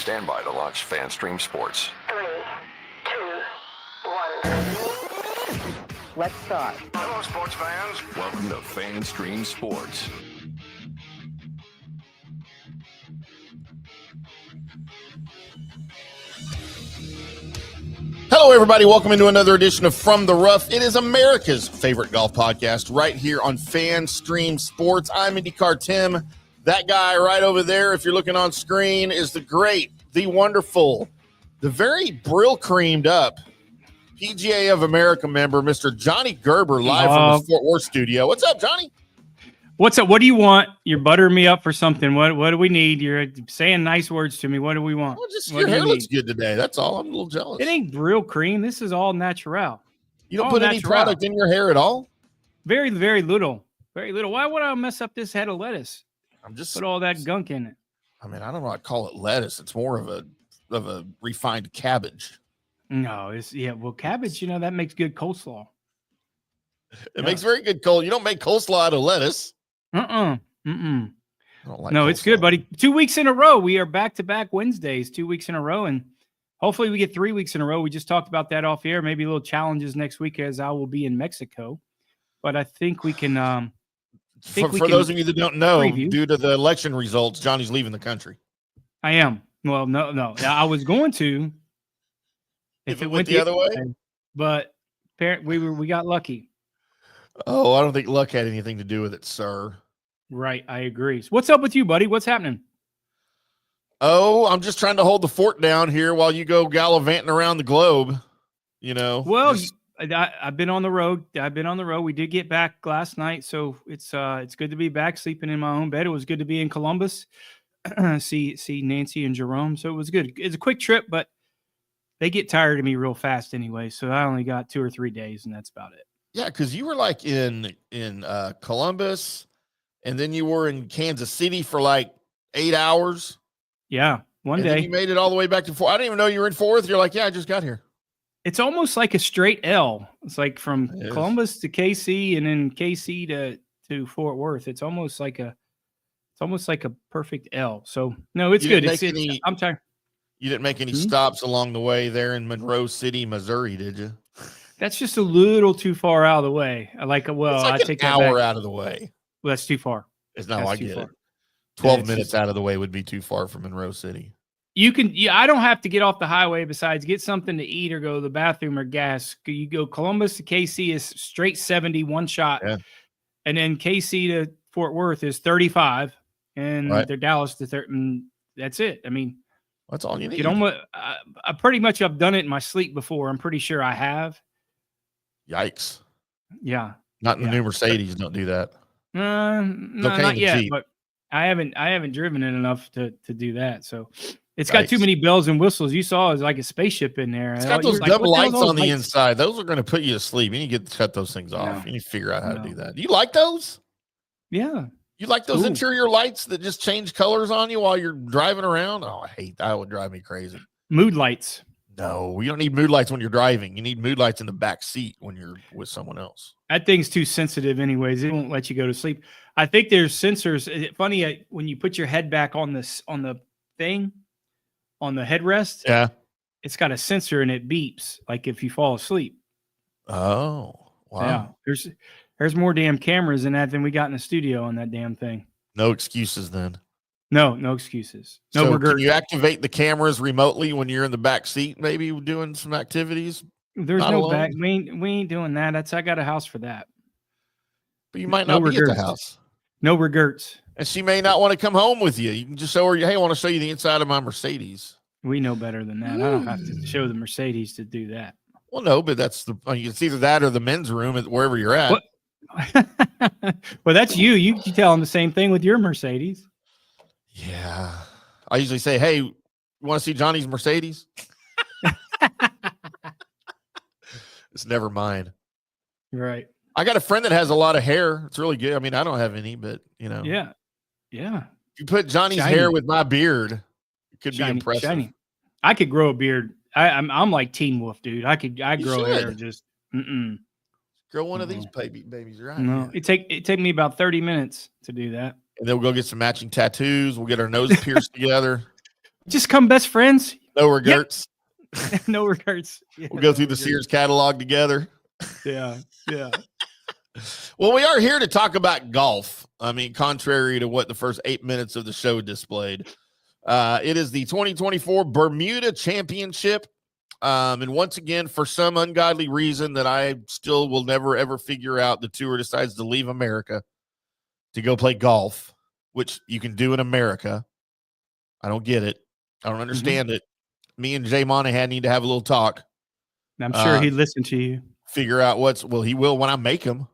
Stand by to launch FanStream Sports. 3, 2, 1. Let's start. Hello, sports fans. Welcome to FanStream Sports. Hello, everybody. Welcome into another edition of From the Rough. It is America's favorite golf podcast right here on FanStream Sports. I'm IndyCarTim. That guy right over there, if you're looking on screen, is the great, the wonderful, the very brill-creamed up PGA of America member, Mr. Johnny Gerber, live from his Fort Worth studio. What's up, Johnny? What's up? What do you want? You're buttering me up for something. What do we need? You're saying nice words to me. What do we want? Well, just your hair looks good today. That's all. I'm a little jealous. It ain't real cream. This is all natural. You don't put any product in your hair at all? Very, very little. Very little. Why would I mess up this head of lettuce? I'm just put all that gunk in it. I mean, I don't know. I call it lettuce. It's more of a refined cabbage. No, well, cabbage. You know that makes good coleslaw. It makes very good coleslaw. You don't make coleslaw out of lettuce. I don't like coleslaw. It's good, buddy. 2 weeks in a row. We are back-to-back Wednesdays, 2 weeks in a row, and hopefully we get 3 weeks in a row. We just talked about that off air. Maybe a little challenges next week as I will be in Mexico, but I think we can. For those of you that don't know, due to the election results, Johnny's leaving the country. I am. Well, no. I was going to if it went the other way, but we got lucky. Oh, I don't think luck had anything to do with it, sir. Right, I agree. So what's up with you, buddy? What's happening? Oh, I'm just trying to hold the fort down here while you go gallivanting around the globe. You know. Well, I've been on the road. We did get back last night, so it's good to be back, sleeping in my own bed. It was good to be in Columbus, see Nancy and Jerome. So it was good. It's a quick trip, but they get tired of me real fast anyway. So I only got 2 or 3 days, and that's about it. Yeah, because you were like in Columbus, and then you were in Kansas City for like 8 hours. Yeah, one day. Then you made it all the way back to Fort. I didn't even know you were in Fort Worth. You're like, yeah, I just got here. It's almost like a straight L. It's like from Columbus to KC and then KC to Fort Worth. It's almost like a perfect L. So no, it's good. I'm tired. You didn't make any stops along the way there in Monroe City, Missouri, did you? That's just a little too far out of the way. I take an hour out of the way. Well, that's too far. It's not. I get it. 12 minutes out of the way would be too far from Monroe City. I don't have to get off the highway besides get something to eat or go to the bathroom or gas. You go Columbus to KC is straight 70, one shot. Yeah. And then KC to Fort Worth is 35. And they're Dallas to 30. And that's it. I mean, that's all you need. I pretty much have done it in my sleep before. I'm pretty sure I have. Yikes. Yeah. Not in the new Mercedes. Don't do that. No, not yet. But I haven't driven it enough to do that. So it's got too many bells and whistles. You saw it's like a spaceship in there. It's got those double lights on the inside. Those are going to put you to sleep. You need to cut those things off. You need to figure out how to do that. Do you like those? Yeah. You like those interior lights that just change colors on you while you're driving around? Oh, I hate that. That would drive me crazy. Mood lights. No, you don't need mood lights when you're driving. You need mood lights in the back seat when you're with someone else. That thing's too sensitive anyways. It won't let you go to sleep. I think there's sensors. It's funny when you put your head back on the thing, on the headrest. Yeah. It's got a sensor and it beeps like if you fall asleep. Oh, wow. Yeah. There's more damn cameras in that than we got in the studio on that damn thing. No excuses then. No excuses. No, can you activate the cameras remotely when you're in the back seat, maybe doing some activities? There's no back. We ain't doing that. I got a house for that. But you might not be at the house. No regrets. And she may not want to come home with you. You can just show her, hey, I want to show you the inside of my Mercedes. We know better than that. I don't have to show the Mercedes to do that. Well, no, but it's either that or the men's room at wherever you're at. Well, that's you. You tell them the same thing with your Mercedes. Yeah. I usually say, hey, you want to see Johnny's Mercedes? It's never mine. Right. I got a friend that has a lot of hair. It's really good. I mean, I don't have any, but Yeah. If you put Johnny's hair with my beard, it could be impressive. Shiny. I could grow a beard. I'm like Teen Wolf, dude. I grow hair just. Grow one of these babies, right? No, it take me about 30 minutes to do that. And then we'll go get some matching tattoos. We'll get our nose pierced together. Just come best friends. No regrets. Yep. No regrets. Yeah, We'll go through no the regrets. Sears catalog together. Yeah. Well, we are here to talk about golf. I mean, contrary to what the first 8 minutes of the show displayed, it is the 2024 Bermuda Championship. And once again, for some ungodly reason that I still will never, ever figure out, the tour decides to leave America to go play golf, which you can do in America. I don't get it. I don't understand it. Me and Jay Monahan need to have a little talk. I'm sure he'd listen to you. Figure out he will when I make him.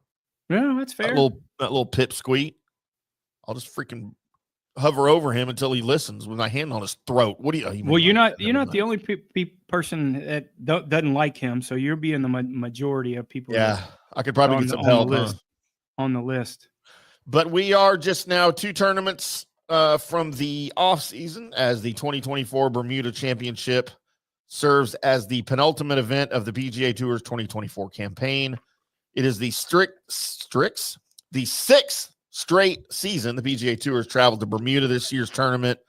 Yeah, that's fair. That little pipsqueak. I'll just freaking hover over him until he listens with my hand on his throat. What do you? Well, you're not the only person that doesn't like him, so you're being the majority of people. Yeah, I could probably get some help on the list. But we are just now 2 tournaments from the off season, as the 2024 Bermuda Championship serves as the penultimate event of the PGA Tour's 2024 campaign. It is the the 6th straight season the PGA Tour has traveled to Bermuda. This year's tournament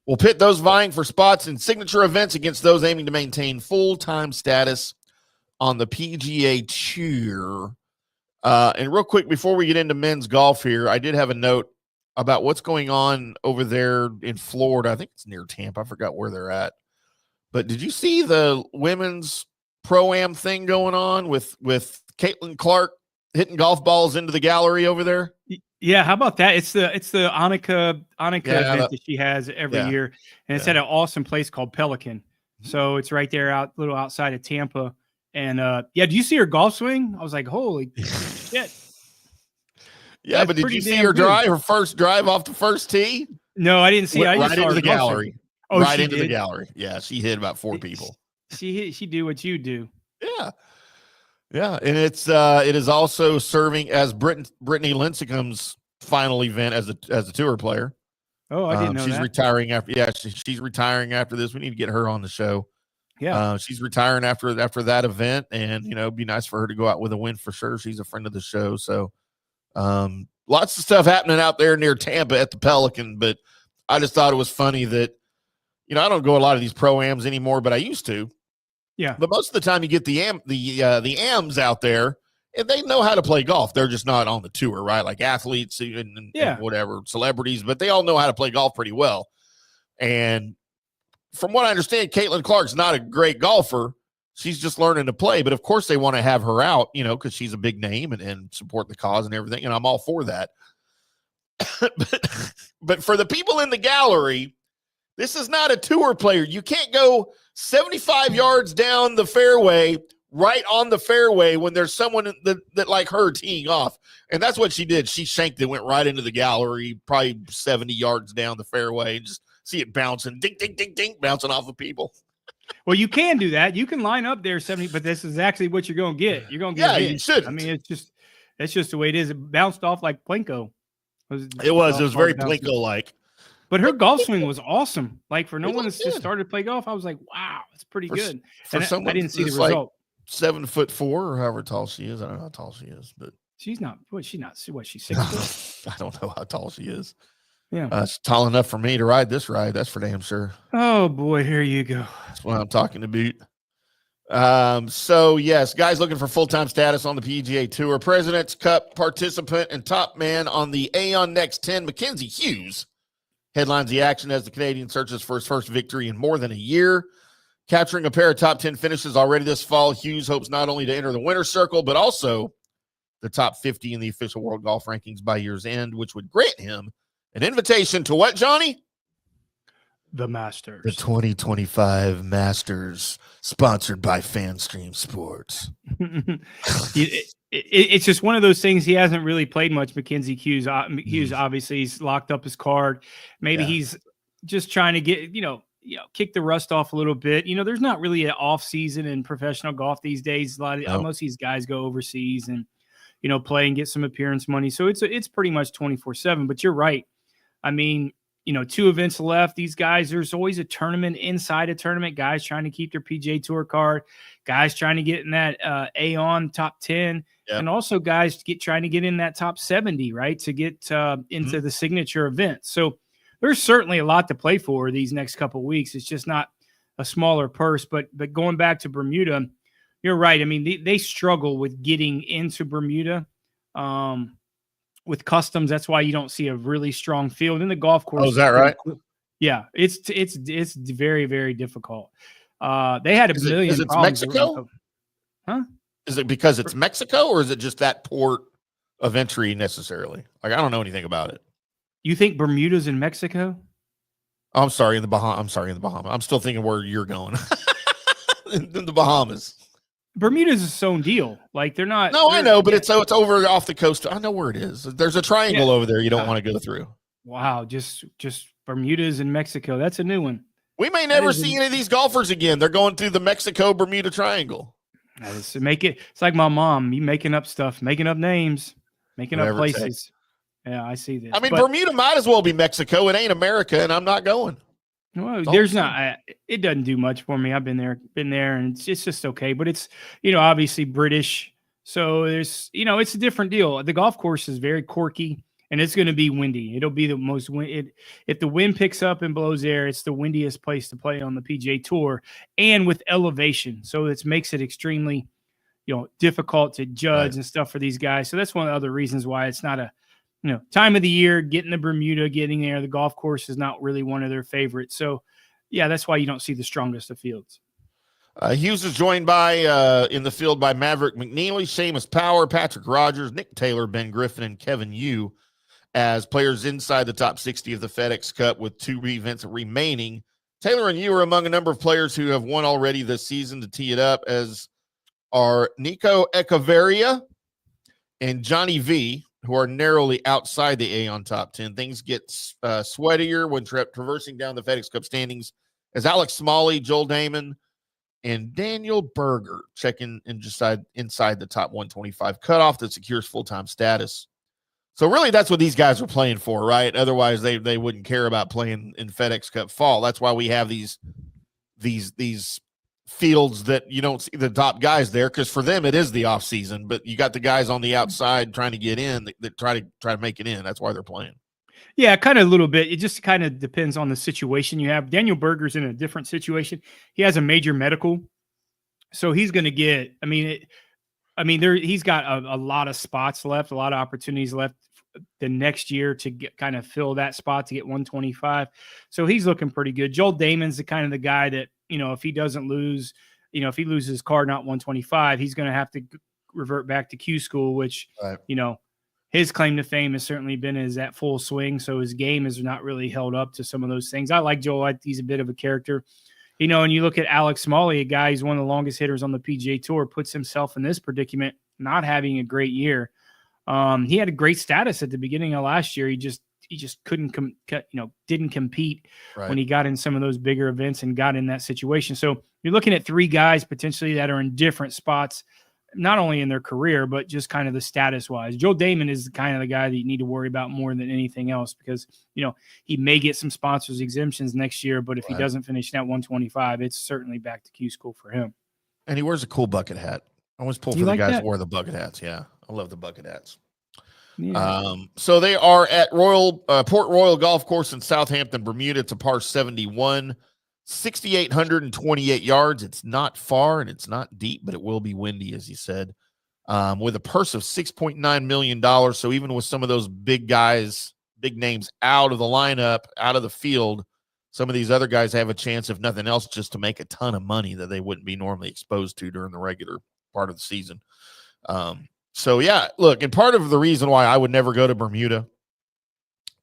will pit those vying for spots in signature events against those aiming to maintain full-time status on the PGA Tour. And real quick, before we get into men's golf here, I did have a note about what's going on over there in Florida. I think it's near Tampa. I forgot where they're at. But did you see the women's Pro-Am thing going on with Caitlin Clark hitting golf balls into the gallery over there? Yeah, how about that? It's the Annika event that she has every year, and it's at an awesome place called Pelican. So it's right there outside of Tampa. And do you see her golf swing? I was like, holy shit. Yeah, That's but did you see her first drive off the first tee? No, I didn't see it. Right into the gallery. Oh, right into the gallery. Yeah, she hit about 4 people. She do what you do. Yeah. Yeah, and it is also serving as Brittany Lincecum's final event as a tour player. Oh, I didn't know she's that. Retiring after. Yeah, she's retiring after this. We need to get her on the show. Yeah, she's retiring after that event, and it'd be nice for her to go out with a win for sure. She's a friend of the show, so lots of stuff happening out there near Tampa at the Pelican. But I just thought it was funny that I don't go a lot of these Pro-Ams anymore, but I used to. Yeah, but most of the time you get the AMs out there, and they know how to play golf. They're just not on the tour, right? Like athletes and whatever, celebrities, but they all know how to play golf pretty well. And from what I understand, Caitlin Clark's not a great golfer. She's just learning to play. But, of course, they want to have her out, because she's a big name and support the cause and everything, and I'm all for that. but for the people in the gallery, this is not a tour player. You can't go 75 yards down the fairway, right on the fairway, when there's someone that like her teeing off. And that's what she did. She shanked it, went right into the gallery, probably 70 yards down the fairway, and just see it bouncing, ding, ding, ding, ding, bouncing off of people. Well, you can do that. You can line up there 70, but this is actually what you're going to get. You're going to get you should. I mean, it's just the way it is. It bounced off like Plinko. It was very Plinko-like. But her golf swing was awesome. Like, for no one that's just started to play golf, I was like, wow, it's pretty good. For someone, I didn't see the result. 7'4" or however tall she is. I don't know how tall she is, but she's not. She's 6 foot. I don't know how tall she is. Yeah, it's tall enough for me to ride this ride. That's for damn sure. Oh boy, here you go. That's what I'm talking about. So yes, guys looking for full-time status on the PGA Tour, President's Cup participant and top man on the Aon Next 10, Mackenzie Hughes headlines the action as the Canadian searches for his first victory in more than a year. Capturing a pair of top 10 finishes already this fall, Hughes hopes not only to enter the winner's circle, but also the top 50 in the official world golf rankings by year's end, which would grant him an invitation to what, Johnny? The Masters. The 2025 Masters, sponsored by FanStream Sports. It's just one of those things. He hasn't really played much, Mackenzie Hughes. Hughes, obviously, he's locked up his card. Maybe he's just trying to get, kick the rust off a little bit. There's not really an off season in professional golf these days. Most of these guys go overseas and, play and get some appearance money. So it's pretty much 24/7, but you're right. I mean, 2 events left. These guys, there's always a tournament inside a tournament, guys trying to keep their PGA Tour card, guys trying to get in that Aon top 10, and also guys trying to get in that top 70, right, to get into the signature event. So there's certainly a lot to play for these next couple of weeks. It's just not a smaller purse. But going back to Bermuda, you're right. I mean, they struggle with getting into Bermuda with customs. That's why you don't see a really strong field in the golf course. Oh, is that right? Yeah, it's very, very difficult. They had a million Is it problems. Mexico? Huh? Is it because it's Mexico, or is it just that port of entry necessarily? Like, I don't know anything about it. You think Bermuda's in Mexico? Oh, I'm sorry, in the Bahamas. I'm still thinking where you're going. in the Bahamas. Bermuda's its own deal. Like, they're not. No, I know, but it's over off the coast. I know where it is. There's a triangle over there you don't want to go through. Wow, just Bermuda's in Mexico. That's a new one. We may never see any of these golfers again. They're going through the Mexico-Bermuda triangle. It's like my mom. You making up stuff, making up names, making up places. Yeah, I see this. I mean, Bermuda might as well be Mexico. It ain't America, and I'm not going. Well, there's not. It doesn't do much for me. I've been there, and it's just okay. But it's obviously British, so there's it's a different deal. The golf course is very quirky, and it's going to be windy. It'll be the most if the wind picks up and blows air, it's the windiest place to play on the PGA Tour, and with elevation, so it makes it extremely difficult to judge and stuff for these guys. So that's one of the other reasons why it's not a time of the year, getting to Bermuda, getting there. The golf course is not really one of their favorites. So, yeah, that's why you don't see the strongest of fields. Hughes is joined by in the field by Maverick McNeely, Seamus Power, Patrick Rogers, Nick Taylor, Ben Griffin, and Kevin Yu as players inside the top 60 of the FedEx Cup with 2 events remaining. Taylor and Yu are among a number of players who have won already this season. To tee it up, as are Nico Echeverria and Johnny V, who are narrowly outside the Aon top 10. Things get sweatier when traversing down the FedEx Cup standings as Alex Smalley, Joel Damon, and Daniel Berger checking inside the top 125 cutoff that secures full-time status. So really that's what these guys are playing for, right? Otherwise they wouldn't care about playing in FedEx Cup fall. That's why we have these fields that you don't see the top guys there, because for them it is the off season, but you got the guys on the outside trying to get in that try to make it in. That's why they're playing. Yeah, kind of a little bit. It just kind of depends on the situation you have. Daniel Berger's in a different situation. He has a major medical, so he's going to get. He's got a lot of spots left, a lot of opportunities left the next year to get kind of fill that spot to get 125. So he's looking pretty good. Joel Damon's the guy that, if he doesn't lose, if he loses his card, not 125, he's going to have to revert back to Q school, which, his claim to fame has certainly been is at full swing. So his game is not really held up to some of those things. I like Joel. He's a bit of a character, and you look at Alex Smalley, a guy who's one of the longest hitters on the PGA Tour, puts himself in this predicament, not having a great year. He had a great status at the beginning of last year. He just couldn't didn't compete when he got in some of those bigger events and got in that situation. So you're looking at 3 guys potentially that are in different spots, not only in their career, but just kind of the status wise. Joe Damon is kind of the guy that you need to worry about more than anything else, because, he may get some sponsors exemptions next year, but if he doesn't finish that 125, it's certainly back to Q school for him. And he wears a cool bucket hat. I always pull for the guys who wear the bucket hats. Yeah. I love the bucket hats. Yeah. So they are at Port Royal Golf Course in Southampton, Bermuda. It's a par 71, 6,828 yards. It's not far and it's not deep, but it will be windy, as you said, with a purse of $6.9 million. So even with some of those big guys, big names out of the lineup, out of the field, some of these other guys have a chance, if nothing else, just to make a ton of money that they wouldn't be normally exposed to during the regular part of the season. So yeah, look, and part of the reason why I would never go to Bermuda,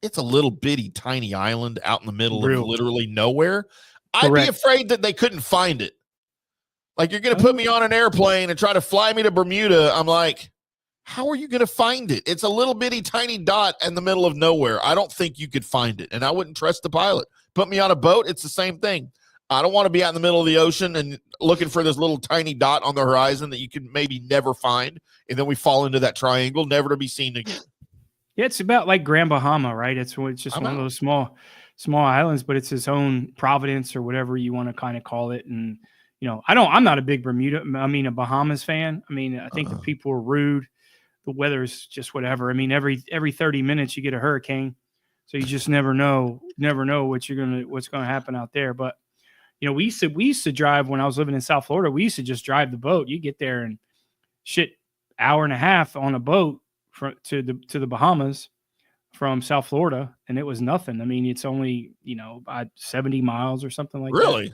it's a little bitty tiny island out in the middle of literally nowhere. I'd be afraid that they couldn't find it. Like, you're going to put me on an airplane and try to fly me to Bermuda. I'm like, how are you going to find it? It's a little bitty tiny dot in the middle of nowhere. I don't think you could find it, and I wouldn't trust the pilot. Put me on a boat, it's the same thing. I don't want to be out in the middle of the ocean and looking for this little tiny dot on the horizon that you can maybe never find, and then we fall into that triangle, never to be seen again. Yeah, it's about like Grand Bahama, right? It's just one of those small islands, but it's its own Providence or whatever you want to kind of call it. And I'm not a big a Bahamas fan. I think the people are rude. The weather's just whatever. Every 30 minutes you get a hurricane. So you just never know what's going to happen out there. But, we used to drive when I was living in South Florida. We used to just drive the boat. You get there and hour and a half on a boat to the Bahamas from South Florida, and it was nothing. I mean, it's only, about 70 miles or something like that. Really?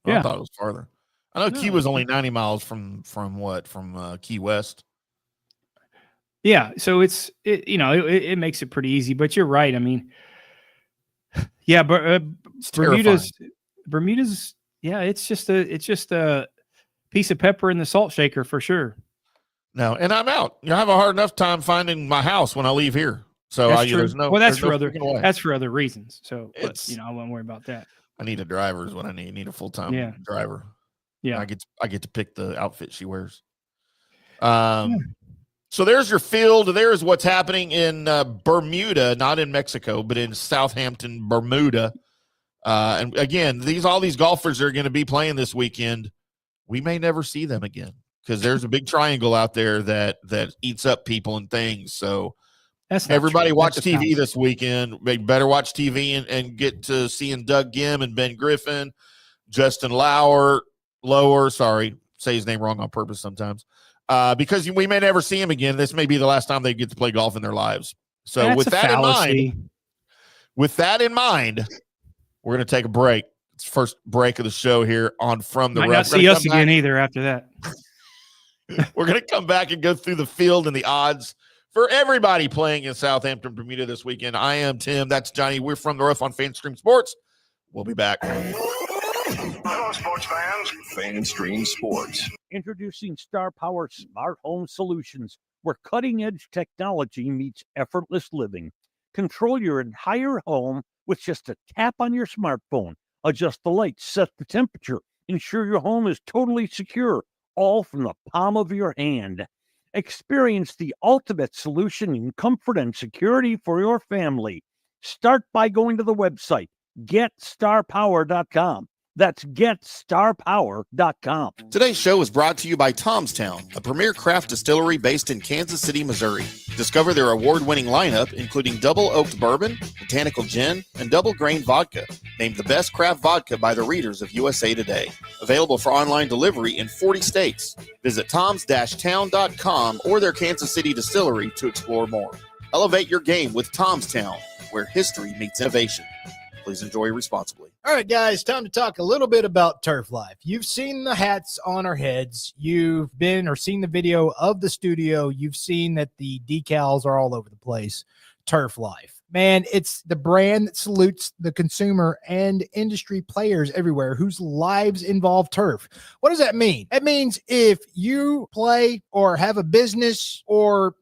Yeah. I thought it was farther. I know Key was only 90 miles from Key West. Yeah. So it makes it pretty easy, but you're right. I mean, yeah, but Bermuda's, yeah, it's just a piece of pepper in the salt shaker for sure. No, and I'm out. I have a hard enough time finding my house when I leave here. So that's for other reasons. So, I won't worry about that. I need a driver is what I need. I need a full-time driver. Yeah. I get to pick the outfit she wears. So there's your field. There's what's happening in Bermuda, not in Mexico, but in Southampton, Bermuda. And again, all these golfers are going to be playing this weekend. We may never see them again because there's a big triangle out there that eats up people and things. So everybody watch TV this weekend. They better watch TV and get to seeing Doug Gim and Ben Griffin, Justin Lower, sorry, say his name wrong on purpose sometimes. Because we may never see him again. This may be the last time they get to play golf in their lives. So with that in mind, we're going to take a break. It's the first break of the show here on From the Rough. Might not see us again either after that. We're going to come back and go through the field and the odds for everybody playing in Southampton, Bermuda this weekend. I am Tim. That's Johnny. We're From the Rough on FanStream Sports. We'll be back. Hello, sports fans. FanStream Sports. Introducing Star Power Smart Home Solutions, where cutting-edge technology meets effortless living. Control your entire home with just a tap on your smartphone. Adjust the lights, set the temperature, ensure your home is totally secure, all from the palm of your hand. Experience the ultimate solution in comfort and security for your family. Start by going to the website, GetStarPower.com. That's GetStarPower.com. Today's show is brought to you by Tomstown, a premier craft distillery based in Kansas City, Missouri. Discover their award-winning lineup, including double oaked bourbon, botanical gin, and double grain vodka. Named the best craft vodka by the readers of USA Today. Available for online delivery in 40 states. Visit toms-town.com or their Kansas City distillery to explore more. Elevate your game with Tomstown, where history meets innovation. Please enjoy responsibly. All right, guys, time to talk a little bit about Turf Life. You've seen the hats on our heads. You've been or seen the video of the studio. You've seen that the decals are all over the place. Turf Life. Man, it's the brand that salutes the consumer and industry players everywhere whose lives involve turf. What does that mean? It means if you play or have a business or,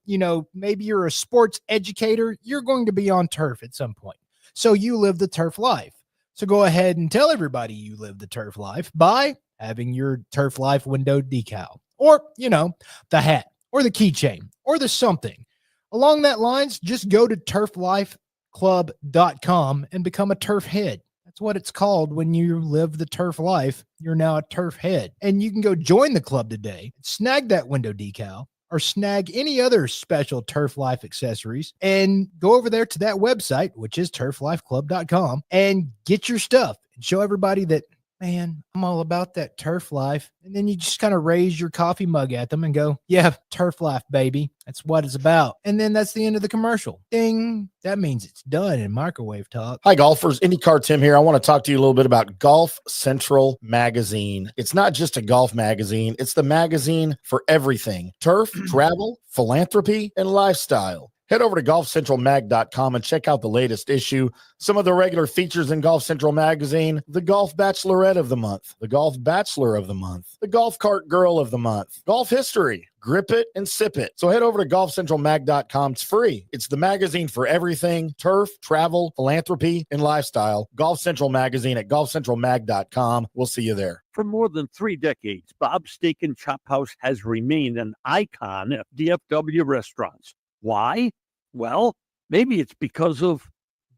maybe you're a sports educator, you're going to be on turf at some point. So you live the turf life. So go ahead and tell everybody you live the turf life by having your Turf Life window decal or, the hat or the keychain or the something. Along that lines, just go to turflifeclub.com and become a turf head. That's what it's called when you live the turf life. You're now a turf head. And you can go join the club today, snag that window decal, or snag any other special Turf Life accessories and go over there to that website, which is turflifeclub.com, and get your stuff and show everybody that, man, I'm all about that turf life. And then you just kind of raise your coffee mug at them and go, yeah, turf life, baby. That's what it's about. And then that's the end of the commercial. Ding. That means it's done in microwave talk. Hi, golfers. IndyCarTim here. I want to talk to you a little bit about Golf Central Magazine. It's not just a golf magazine. It's the magazine for everything. Turf, travel, philanthropy, and lifestyle. Head over to golfcentralmag.com and check out the latest issue. Some of the regular features in Golf Central Magazine: the Golf Bachelorette of the Month, the Golf Bachelor of the Month, the Golf Cart Girl of the Month, Golf History, Grip It and Sip It. So head over to golfcentralmag.com. It's free. It's the magazine for everything: turf, travel, philanthropy, and lifestyle. Golf Central Magazine at golfcentralmag.com. We'll see you there. For more than 3 decades, Bob's Steak and Chop House has remained an icon of DFW restaurants. Why? Well, maybe it's because of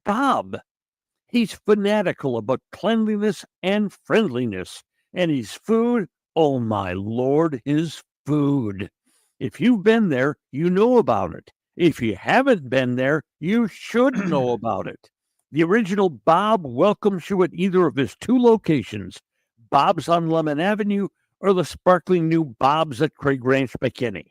Bob. He's fanatical about cleanliness and friendliness. And his food, oh my Lord, his food. If you've been there, you know about it. If you haven't been there, you should know about it. The original Bob welcomes you at either of his 2 locations, Bob's on Lemon Avenue or the sparkling new Bob's at Craig Ranch McKinney.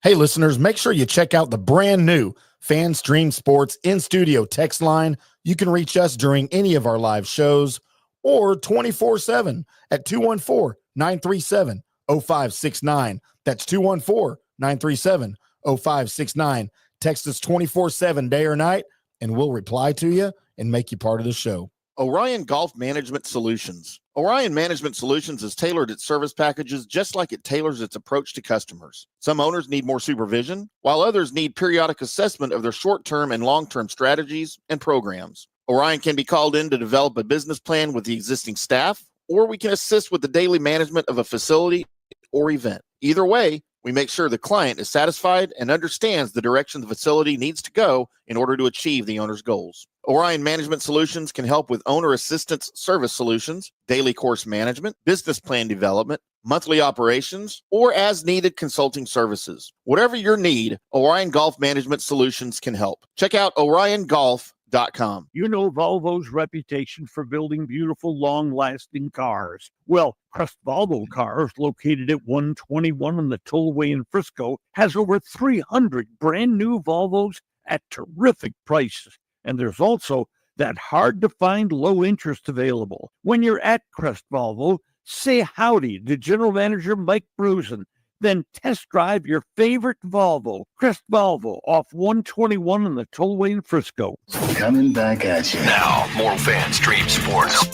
Hey, listeners, make sure you check out the brand new FanStream Sports in-studio text line. You can reach us during any of our live shows or 24/7 at 214-937-0569. That's 214-937-0569. Text us 24/7 day or night, and we'll reply to you and make you part of the show. Orion Golf Management Solutions. Orion Management Solutions has tailored its service packages just like it tailors its approach to customers. Some owners need more supervision, while others need periodic assessment of their short-term and long-term strategies and programs. Orion can be called in to develop a business plan with the existing staff, or we can assist with the daily management of a facility or event. Either way, we make sure the client is satisfied and understands the direction the facility needs to go in order to achieve the owner's goals. Orion Management Solutions can help with owner assistance service solutions, daily course management, business plan development, monthly operations, or as needed consulting services. Whatever your need, Orion Golf Management Solutions can help. Check out oriongolf.com. You know Volvo's reputation for building beautiful, long-lasting cars. Well, Crest Volvo Cars, located at 121 on the Tollway in Frisco, has over 300 brand new Volvos at terrific prices. And there's also that hard-to-find low interest available. When you're at Crest Volvo, say howdy to General Manager Mike Brusen. Then test drive your favorite Volvo. Crest Volvo off 121 on the Tollway in Frisco. Coming back at you. Now, more FanStream Sports.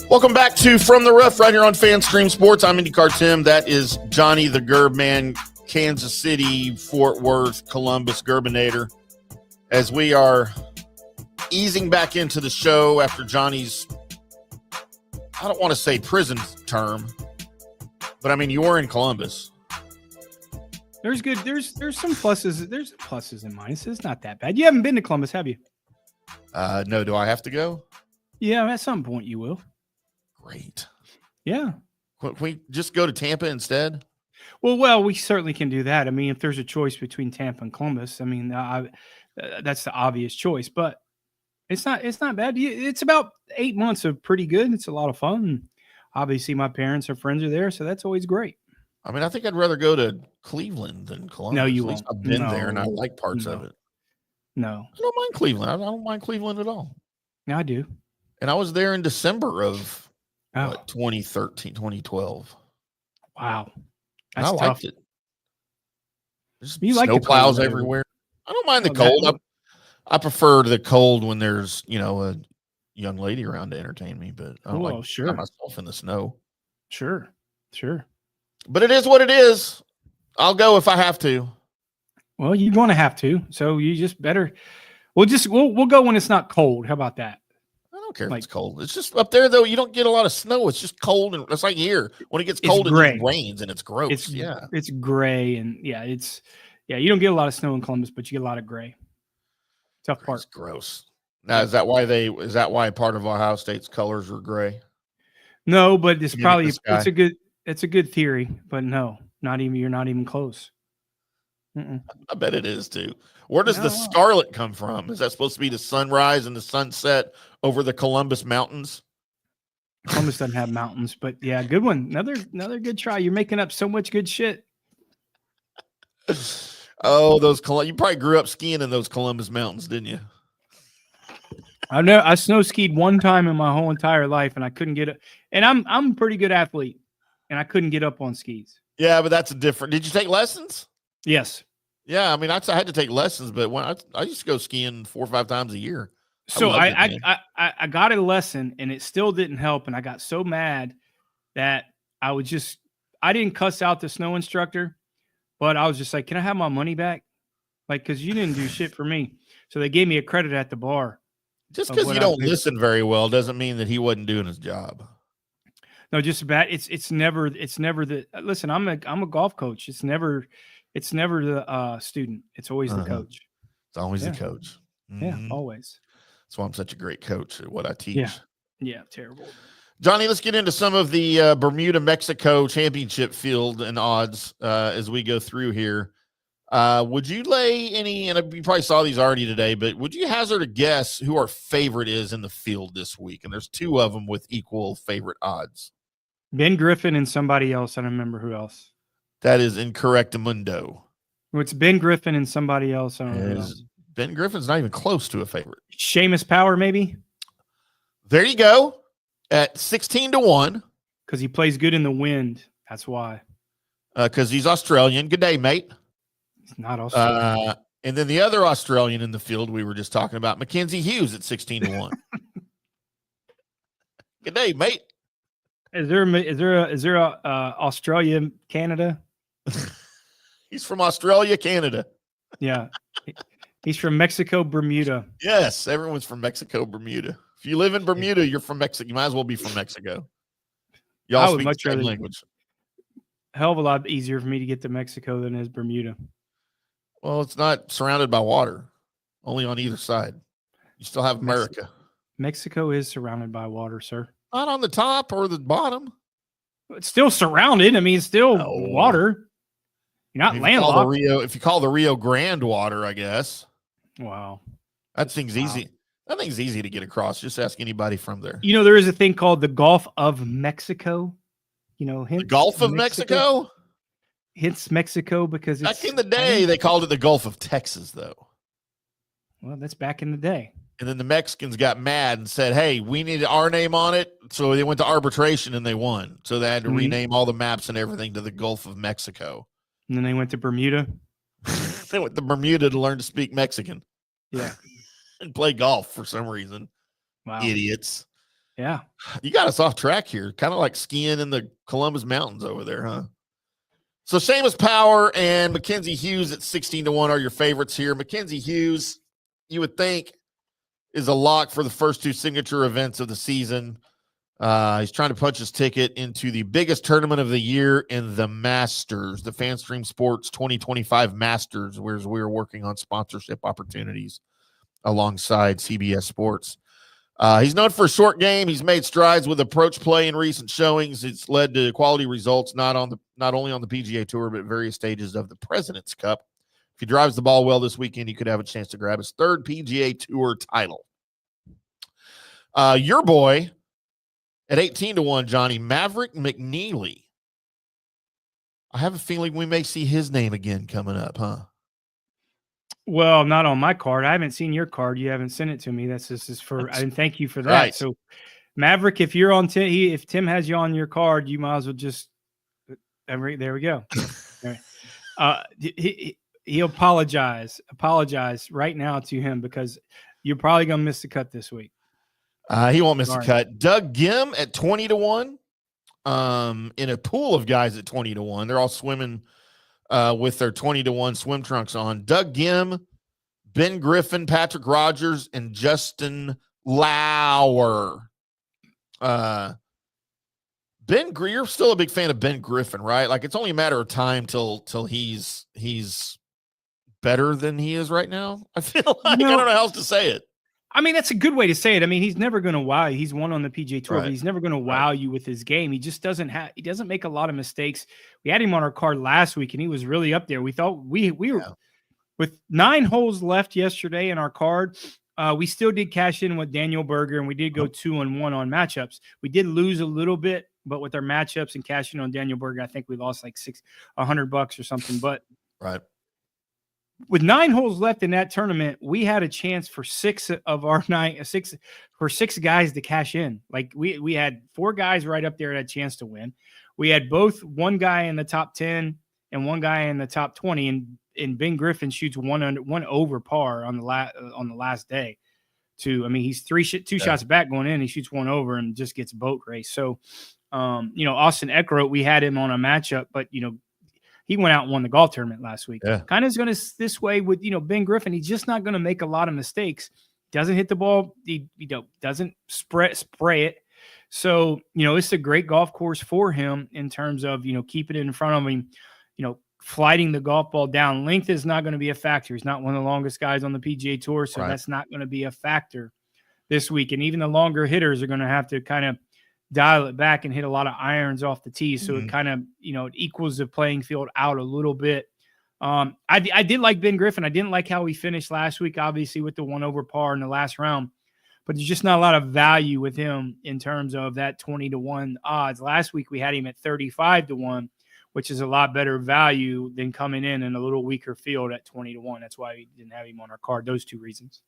Welcome back to From the Rough right here on FanStream Sports. I'm IndyCarTim. That is Johnny the Gerb Man, Kansas City, Fort Worth, Columbus Gerbinator. As we are easing back into the show after Johnny's, I don't want to say prison term, but I mean, you were in Columbus. There's some pluses. There's pluses and minuses. It's not that bad. You haven't been to Columbus, have you? No, do I have to go? Yeah, at some point you will. Great. Yeah. Can we just go to Tampa instead? Well, we certainly can do that. I mean, if there's a choice between Tampa and Columbus, I mean, that's the obvious choice. But it's not bad. It's about 8 months of pretty good. It's a lot of fun. Obviously, my parents or friends are there, so that's always great. I mean, I think I'd rather go to Cleveland than Columbus. No, you At least won't. I've been No. there, and I like parts No. of it. No, I don't mind Cleveland. I don't mind Cleveland at all. I do. And I was there in December of Oh, 2013, 2012. wow. And That's I tough. liked it. There's You like snow the plows cold everywhere. I don't mind the Oh, cold. I prefer the cold when there's, a young lady around to entertain me, but I don't Oh, like sure. myself in the snow. Sure. But it is what it is. I'll go if I have to. Well, you're going to have to. So you just better. We'll go when it's not cold. How about that? I don't care if Like- it's cold. It's just up there, though. You don't get a lot of snow. It's just cold. And it's like here. When it gets It's cold, gray. it rains and it's gross. It's gray and you don't get a lot of snow in Columbus, but you get a lot of gray. Tough It's part. gross. Now, is that why part of Ohio State's colors are gray? No, but it's Mimic probably the sky. it's a good theory, but no, you're not even close. Mm-mm. I bet it is too. Where does the No. scarlet come from? Is that supposed to be the sunrise and the sunset over the Columbus Mountains? Columbus doesn't have mountains, but yeah, good one. Another good try. You're making up so much good shit. Oh, you probably grew up skiing in those Columbus Mountains, didn't you? I snow skied one time in my whole entire life, and I couldn't get it. And I'm a pretty good athlete, and I couldn't get up on skis. Yeah, but that's a different. Did you take lessons? Yes. Yeah, I mean, I had to take lessons, but when I used to go skiing 4 or 5 times a year. So loved it, man. I got a lesson, and it still didn't help, and I got so mad that I didn't cuss out the snow instructor, but I was just like, "Can I have my money back?" Like, because you didn't do shit for me. So they gave me a credit at the bar. Just of because what you I don't paid. listen very well doesn't mean that he wasn't doing his job. No, just bad. It's never the listen. I'm a golf coach. It's never the student. It's always the coach. It's always Yeah. the coach. Yeah, Mhm. always. That's why I'm such a great coach at what I teach. Yeah, terrible. Johnny, let's get into some of the Bermuda Mexico championship field and odds as we go through here. Would you lay any, and you probably saw these already today, but would you hazard a guess who our favorite is in the field this week? And there's two of them with equal favorite odds. Ben Griffin and somebody else. I don't remember who else. That is incorrect, Mundo. It's Ben Griffin and somebody else. I don't know who else. Ben Griffin's not even close to a favorite. Seamus Power, maybe? There you go. At 16-1. Because he plays good in the wind. That's why. Because he's Australian. Good day, mate. He's not Australian. And then the other Australian in the field we were just talking about, Mackenzie Hughes at 16-1. Good day, mate. Is there a Australia, Canada? He's from Australia, Canada. Yeah. He's from Mexico, Bermuda. Yes, everyone's from Mexico, Bermuda. If you live in Bermuda, you're from Mexico. You might as well be from Mexico. Y'all speak the same language. Hell of a lot easier for me to get to Mexico than is Bermuda. Well, it's not surrounded by water, only on either side. You still have America. Mexico is surrounded by water, sir. Not on the top or the bottom. It's still surrounded. I mean, it's still water. You're not landlocked. If you call the Rio Grande water, I guess. Wow. That thing's easy. That thing's easy to get across. Just ask anybody from there. You know, there is a thing called the Gulf of Mexico. You know, the Gulf of Mexico? Hence Mexico because it's... Back in the day, they called it the Gulf of Texas, though. Well, that's back in the day. And then the Mexicans got mad and said, hey, we need our name on it. So they went to arbitration and they won. So they had to rename all the maps and everything to the Gulf of Mexico. And then they went to Bermuda. They went to Bermuda to learn to speak Mexican. Yeah. And play golf for some reason. Wow. Idiots. Yeah. You got us off track here. Kind of like skiing in the Columbus Mountains over there, huh? So Seamus Power and Mackenzie Hughes at 16-1 are your favorites here. Mackenzie Hughes, you would think, is a lock for the first two signature events of the season. He's trying to punch his ticket into the biggest tournament of the year in the Masters, the FanStream Sports 2025 Masters, where we're working on sponsorship opportunities alongside CBS Sports. He's known for a short game. He's made strides with approach play in recent showings. It's led to quality results, not only on the PGA Tour, but various stages of the President's Cup. If he drives the ball well this weekend, he could have a chance to grab his third PGA Tour title. Your boy at 18-1, Johnny, Maverick McNeely. I have a feeling we may see his name again coming up, huh? Well, not on my card. I haven't seen your card. You haven't sent it to me. This is for. I didn't thank you for that. Right. So, Maverick, if you're on if Tim has you on your card, you might as well just. There we go. He'll apologize right now to him because you're probably gonna miss the cut this week. He won't miss the cut. Doug Gim at 20-1. In a pool of guys at 20-1. They're all swimming with their 20-1 swim trunks on. Doug Gim, Ben Griffin, Patrick Rogers, and Justin Lauer. You're still a big fan of Ben Griffin, right? Like, it's only a matter of time till he's better than he is right now. I feel like I don't know how else to say it. I mean, that's a good way to say it. I mean, he's never going to wow you. He's won on the PGA Tour, but he's never going to wow you with his game. He just doesn't make a lot of mistakes. We had him on our card last week, and he was really up there. We thought we were with 9 holes left yesterday in our card. We still did cash in with Daniel Berger, and we did go 2-1 on matchups. We did lose a little bit, but with our matchups and cashing on Daniel Berger, I think we lost like $100 or something. But with 9 holes left in that tournament, we had a chance for 6 guys to cash in. Like we had 4 guys right up there that had a chance to win. We had both one guy in the top 10 and one guy in the top 20, and Ben Griffin shoots one over par on the last day. He's 2 shots back going in. He shoots 1 over and just gets boat race. So, Austin Eckroat, we had him on a matchup, but he went out and won the golf tournament last week. Yeah. Kind of is going to this way with, Ben Griffin. He's just not going to make a lot of mistakes. Doesn't hit the ball. He doesn't spray it. So, it's a great golf course for him in terms of, keeping it in front of him, flighting the golf ball down. Length is not going to be a factor. He's not one of the longest guys on the PGA Tour, so that's not going to be a factor this week. And even the longer hitters are going to have to kind of dial it back and hit a lot of irons off the tee. So it kind of, it equals the playing field out a little bit. I did like Ben Griffin. I didn't like how he finished last week, obviously with the 1 over par in the last round, but there's just not a lot of value with him in terms of that 20-1 odds. Last week we had him at 35-1, which is a lot better value than coming in a little weaker field at 20-1. That's why we didn't have him on our card. Those two reasons.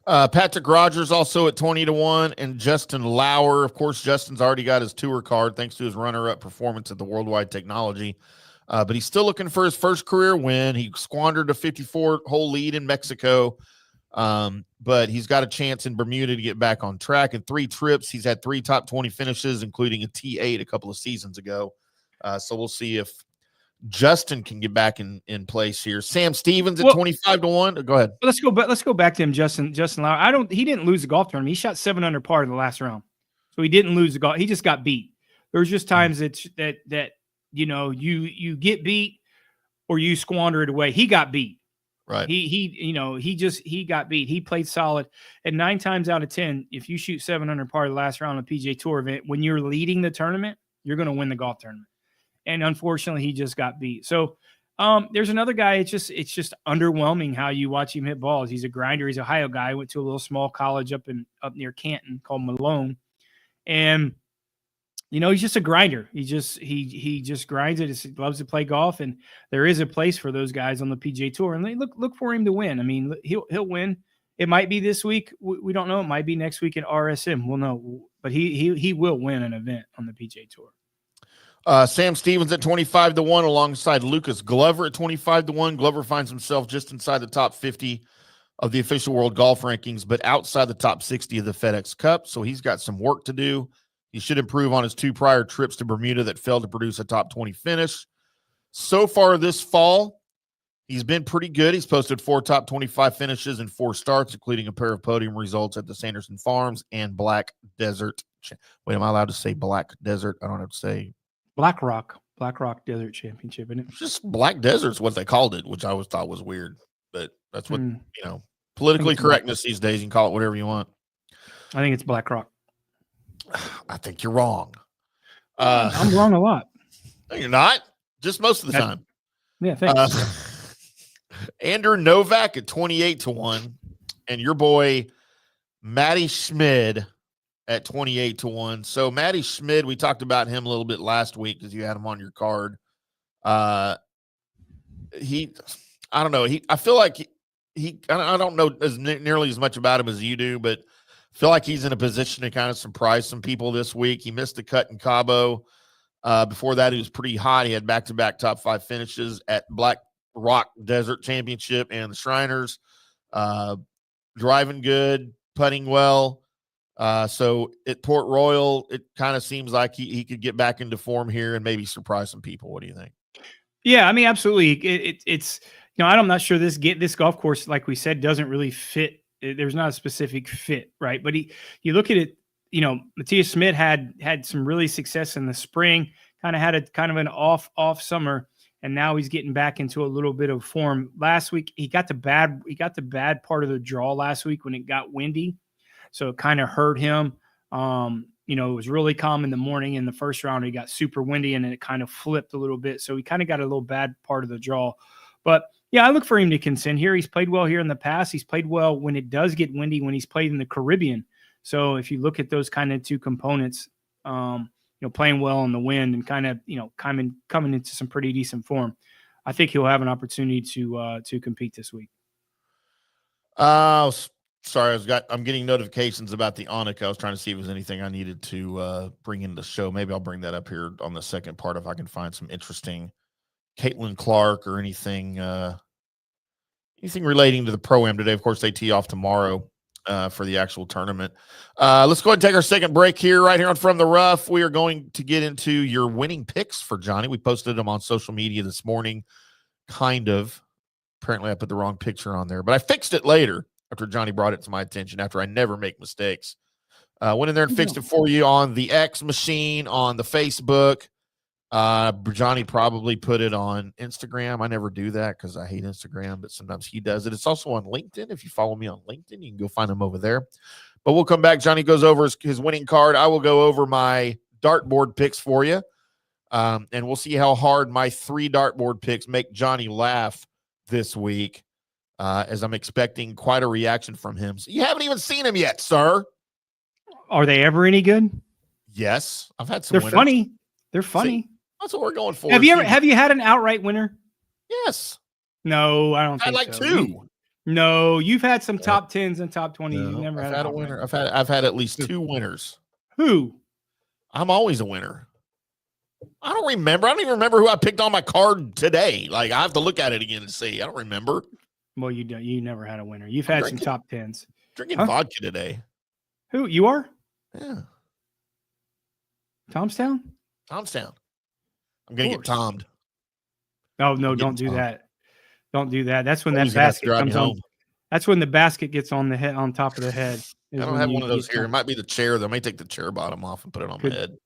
Patrick Rogers also at 20-1, and Justin Lauer. Of course, Justin's already got his tour card thanks to his runner-up performance at the Worldwide Technology. But he's still looking for his first career win. He squandered a 54-hole lead in Mexico, but he's got a chance in Bermuda to get back on track. In 3 trips, he's had 3 top 20 finishes, including a T8 a couple of seasons ago. So we'll see if Justin can get back in place here. Sam Stevens at 25-1. Go ahead. Let's go back to him, Justin Lauer. He didn't lose the golf tournament. He shot 7 under par in the last round. So he didn't lose the golf. He just got beat. There's just times that you get beat or you squander it away. He got beat. Right. He got beat. He played solid. And 9 times out of 10, if you shoot 7 under par the last round of a PGA Tour event, when you're leading the tournament, you're going to win the golf tournament. And unfortunately, he just got beat. So there's another guy. It's just underwhelming how you watch him hit balls. He's a grinder. He's an Ohio guy. Went to a little small college up near Canton called Malone, and he's just a grinder. He just grinds it. He loves to play golf, and there is a place for those guys on the PGA Tour. And they look for him to win. I mean, he'll win. It might be this week. We don't know. It might be next week at RSM. We'll know. But he will win an event on the PGA Tour. Sam Stevens at 25-1 alongside Lucas Glover at 25-1. Glover finds himself just inside the top 50 of the official world golf rankings, but outside the top 60 of the FedEx Cup. So he's got some work to do. He should improve on his 2 prior trips to Bermuda that failed to produce a top 20 finish. So far this fall, he's been pretty good. He's posted 4 top 25 finishes and 4 starts, including a pair of podium results at the Sanderson Farms and Black Desert. Wait, am I allowed to say Black Desert? I don't have to say Black Rock Desert Championship, isn't it? Just Black Desert's what they called it, which I always thought was weird. But that's what, politically correctness these days. You can call it whatever you want. I think it's Black Rock. I think you're wrong. I'm wrong a lot. No, you're not. Just most of the time. Yeah, thanks. Andrew Novak at 28-1. And your boy, Matty Schmid at 28-1. So Matty Schmid, we talked about him a little bit last week because you had him on your card. I don't know. I feel like I don't know nearly as much about him as you do, but I feel like he's in a position to kind of surprise some people this week. He missed the cut in Cabo. Before that, he was pretty hot. He had back-to-back top 5 finishes at Black Rock Desert Championship and the Shriners. Driving good, putting well. So at Port Royal, it kind of seems like he could get back into form here and maybe surprise some people. What do you think? Yeah, I mean, absolutely. It's I'm not sure this golf course, like we said, doesn't really fit. There's not a specific fit, right? But you look at it, Matthias Schmidt had some really success in the spring, kind of an off summer, and now he's getting back into a little bit of form. Last week he got the bad part of the draw last week when it got windy. So it kind of hurt him. It was really calm in the morning. In the first round, it got super windy, and then it kind of flipped a little bit. So he kind of got a little bad part of the draw. But, yeah, I look for him to contend here. He's played well here in the past. He's played well when it does get windy, when he's played in the Caribbean. So if you look at those kind of 2 components, playing well in the wind and kind of, coming into some pretty decent form, I think he'll have an opportunity to compete this week. Sorry, I'm getting notifications about the Onik. I was trying to see if there's anything I needed to bring into the show. Maybe I'll bring that up here on the second part if I can find some interesting Caitlin Clark or anything relating to the Pro-Am today. Of course, they tee off tomorrow for the actual tournament. Let's go ahead and take our second break here, right here on From the Rough. We are going to get into your winning picks for Johnny. We posted them on social media this morning, kind of. Apparently, I put the wrong picture on there, but I fixed it later after Johnny brought it to my attention, after I never make mistakes. Went in there and fixed it for you on the X machine, on the Facebook. Johnny probably put it on Instagram. I never do that because I hate Instagram, but sometimes he does it. It's also on LinkedIn. If you follow me on LinkedIn, you can go find him over there. But we'll come back. Johnny goes over his winning card. I will go over my dartboard picks for you. And we'll see how hard my 3 dartboard picks make Johnny laugh this week, as I'm expecting quite a reaction from him. So you haven't even seen him yet, sir. Are they ever any good? Yes, I've had some They're winners. funny. They're funny. See, that's what we're going for. Have you had an outright winner? Yes. No, I don't I had think like so. 2. No, you've had some top 10s and top 20s. No, You've never I've had had a winner. I've had at least 2 winners. Who? I'm always a winner. I don't remember. I don't even remember who I picked on my card today. Like, I have to look at it again and see. I don't remember. Well, you never had a winner. You've had some top 10s. Drinking vodka today. Who? You are? Yeah. Tomstown? Tomstown. I'm going to get tommed. Oh, no, don't do that. Don't do that. That's when Always that basket comes home. on. That's when the basket gets on the head, on top of the head. I don't have one of those here. It might be the chair. They may take the chair bottom off and put it on my head.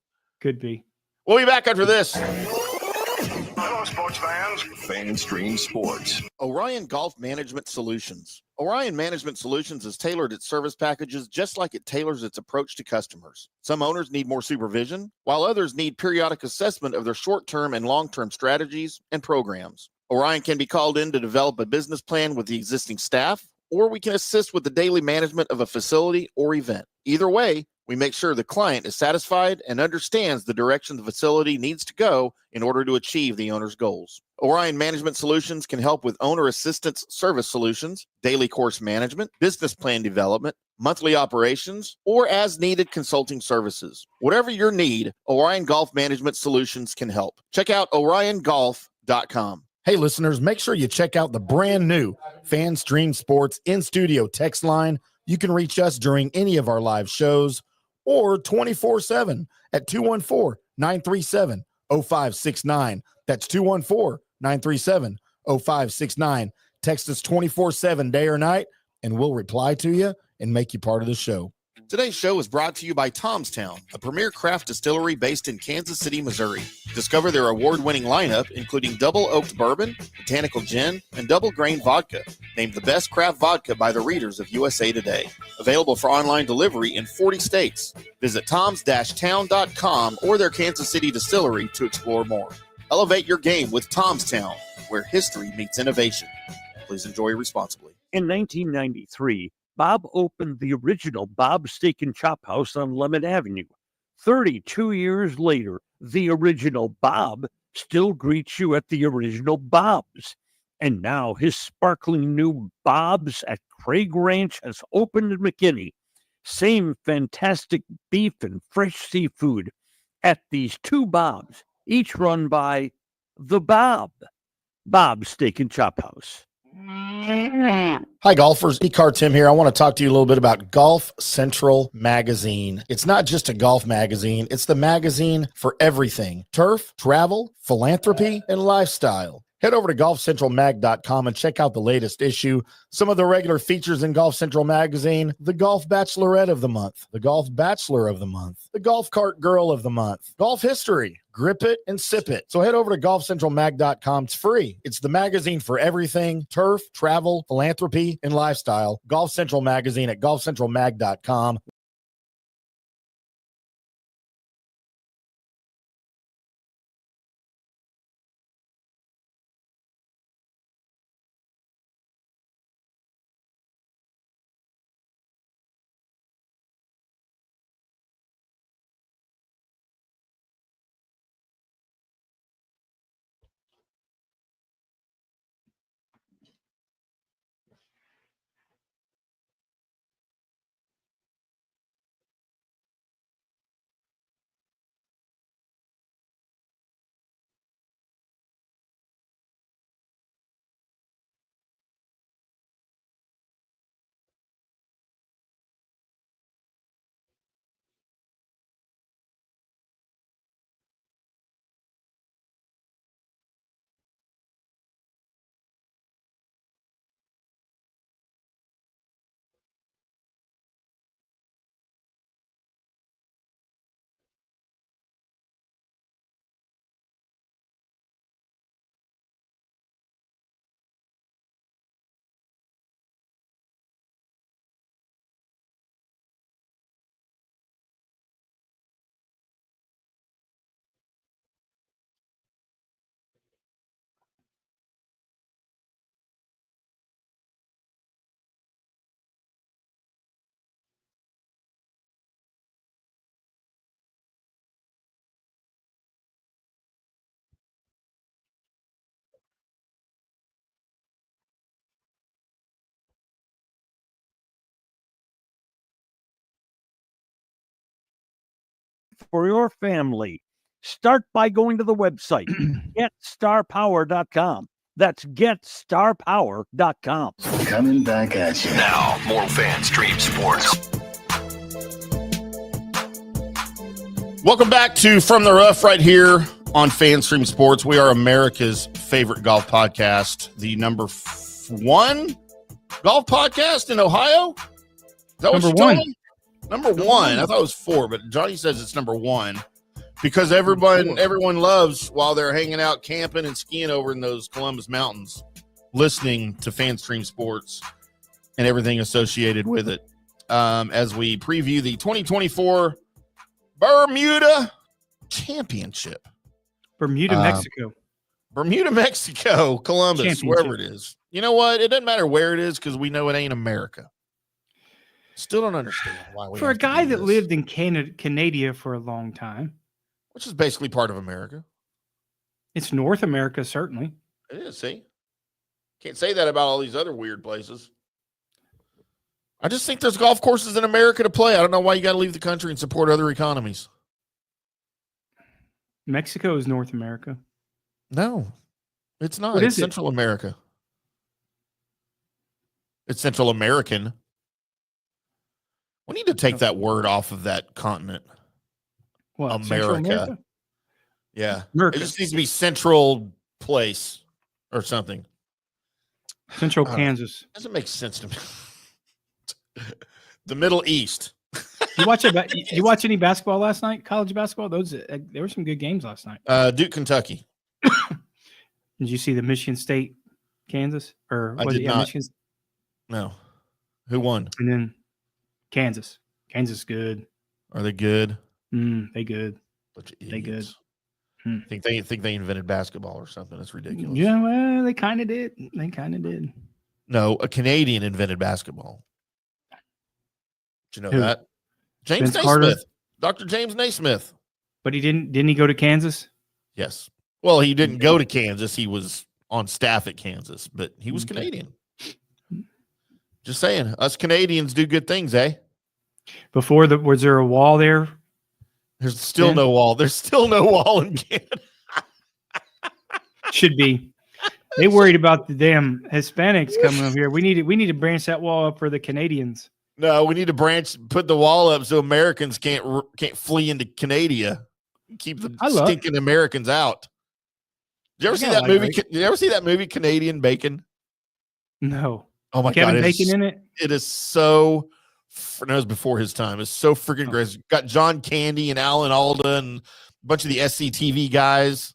Could be. We'll be back after this. Hello, sports fans. FanStream Sports. Orion Golf Management Solutions. Orion Management Solutions has tailored its service packages just like it tailors its approach to customers. Some owners need more supervision, while others need periodic assessment of their short-term and long-term strategies and programs. Orion can be called in to develop a business plan with the existing staff, or we can assist with the daily management of a facility or event. Either way, we make sure the client is satisfied and understands the direction the facility needs to go in order to achieve the owner's goals. Orion Management Solutions can help with owner assistance service solutions, daily course management, business plan development, monthly operations, or as needed consulting services. Whatever your need, Orion Golf Management Solutions can help. Check out oriongolf.com. Hey, listeners, make sure you check out the brand new FanStream Sports in-studio text line. You can reach us during any of our live shows or 24/7 at 214-937-0569. That's 214-937-0569. Text us 24/7 day or night, and we'll reply to you and make you part of the show. Today's show is brought to you by Tomstown, a premier craft distillery based in Kansas City, Missouri. Discover their award-winning lineup, including double oaked bourbon, botanical gin, and double grain vodka, named the best craft vodka by the readers of USA Today. Available for online delivery in 40 states. Visit toms-town.com or their Kansas City distillery to explore more. Elevate your game with Tomstown, where history meets innovation. Please enjoy responsibly. In 1993, Bob opened the original Bob's Steak and Chop House on Lemon Avenue. 32 years later, the original Bob still greets you at the original Bob's. And now his sparkling new Bob's at Craig Ranch has opened in McKinney. Same fantastic beef and fresh seafood at these 2 Bob's, each run by the Bob's Steak and Chop House. Hi, golfers. IndyCarTim here. I want to talk to you a little bit about Golf Central Magazine. It's not just a golf magazine. It's the magazine for everything: turf, travel, philanthropy, and lifestyle. Head over to golfcentralmag.com and check out the latest issue. Some of the regular features in Golf Central Magazine: the Golf Bachelorette of the Month, the Golf Bachelor of the Month, the Golf Cart Girl of the Month, Golf History, Grip It and Sip It. So head over to golfcentralmag.com. It's free. It's the magazine for everything: turf, travel, philanthropy, and lifestyle. Golf Central Magazine at golfcentralmag.com. for your family. Start by going to the website, GetStarPower.com. That's GetStarPower.com. Coming back at you. Now, more FanStream Sports. Welcome back to From the Rough right here on FanStream Sports. We are America's favorite golf podcast, the number one golf podcast in Ohio. Is that Number what you told one. me? Number one. I thought it was 4, but Johnny says it's number 1 because everyone loves while they're hanging out, camping and skiing over in those Columbus mountains, listening to FanStream Sports and everything associated with it. As we preview the 2024 Bermuda Championship. Bermuda, Mexico. Bermuda, Mexico, Columbus, wherever it is. You know what? It doesn't matter where it is because we know it ain't America. Still don't understand why we For a guy that lived in Canada for a long time. Which is basically part of America. It's North America, certainly. It is, see? Can't say that about all these other weird places. I just think there's golf courses in America to play. I don't know why you got to leave the country and support other economies. Mexico is North America. No, it's not. What It's is it? Central America. It's Central American. We need to take that word off of that continent. What, Central America. Yeah. America. It just needs to be Central Place or something. Central Kansas. Doesn't make sense to me. The Middle East. You watch any basketball last night? College basketball? There were some good games last night. Duke, Kentucky. Did you see the Michigan State, Kansas? Or I was did it not. Michigan? No. Who won? And then Kansas. Kansas good. Are they good? They good. Bunch of They good. idiots. Think they invented basketball or something. That's ridiculous. Yeah, well, they kind of did. No, a Canadian invented basketball. Did you know Who? that? James Vince Carter? Naismith. Dr. James Naismith. But he didn't he go to Kansas? Yes. Well, he didn't go to Kansas. He was on staff at Kansas, but he was Canadian. Just saying, us Canadians do good things, eh? Was there a wall there? There's still Ben? no wall. There's still no wall in Canada. Should be. They worried about the damn Hispanics coming over here. We need to branch that wall up for the Canadians. No, we need to put the wall up so Americans can't flee into Canada. Keep the stinking Americans out. Did you ever see that movie? Right? Did you ever see that movie, Canadian Bacon? No. Oh my Kevin God. Bacon in it? It is so, no, it was before his time. It's so freaking great. It's got John Candy and Alan Alda and a bunch of the SCTV guys.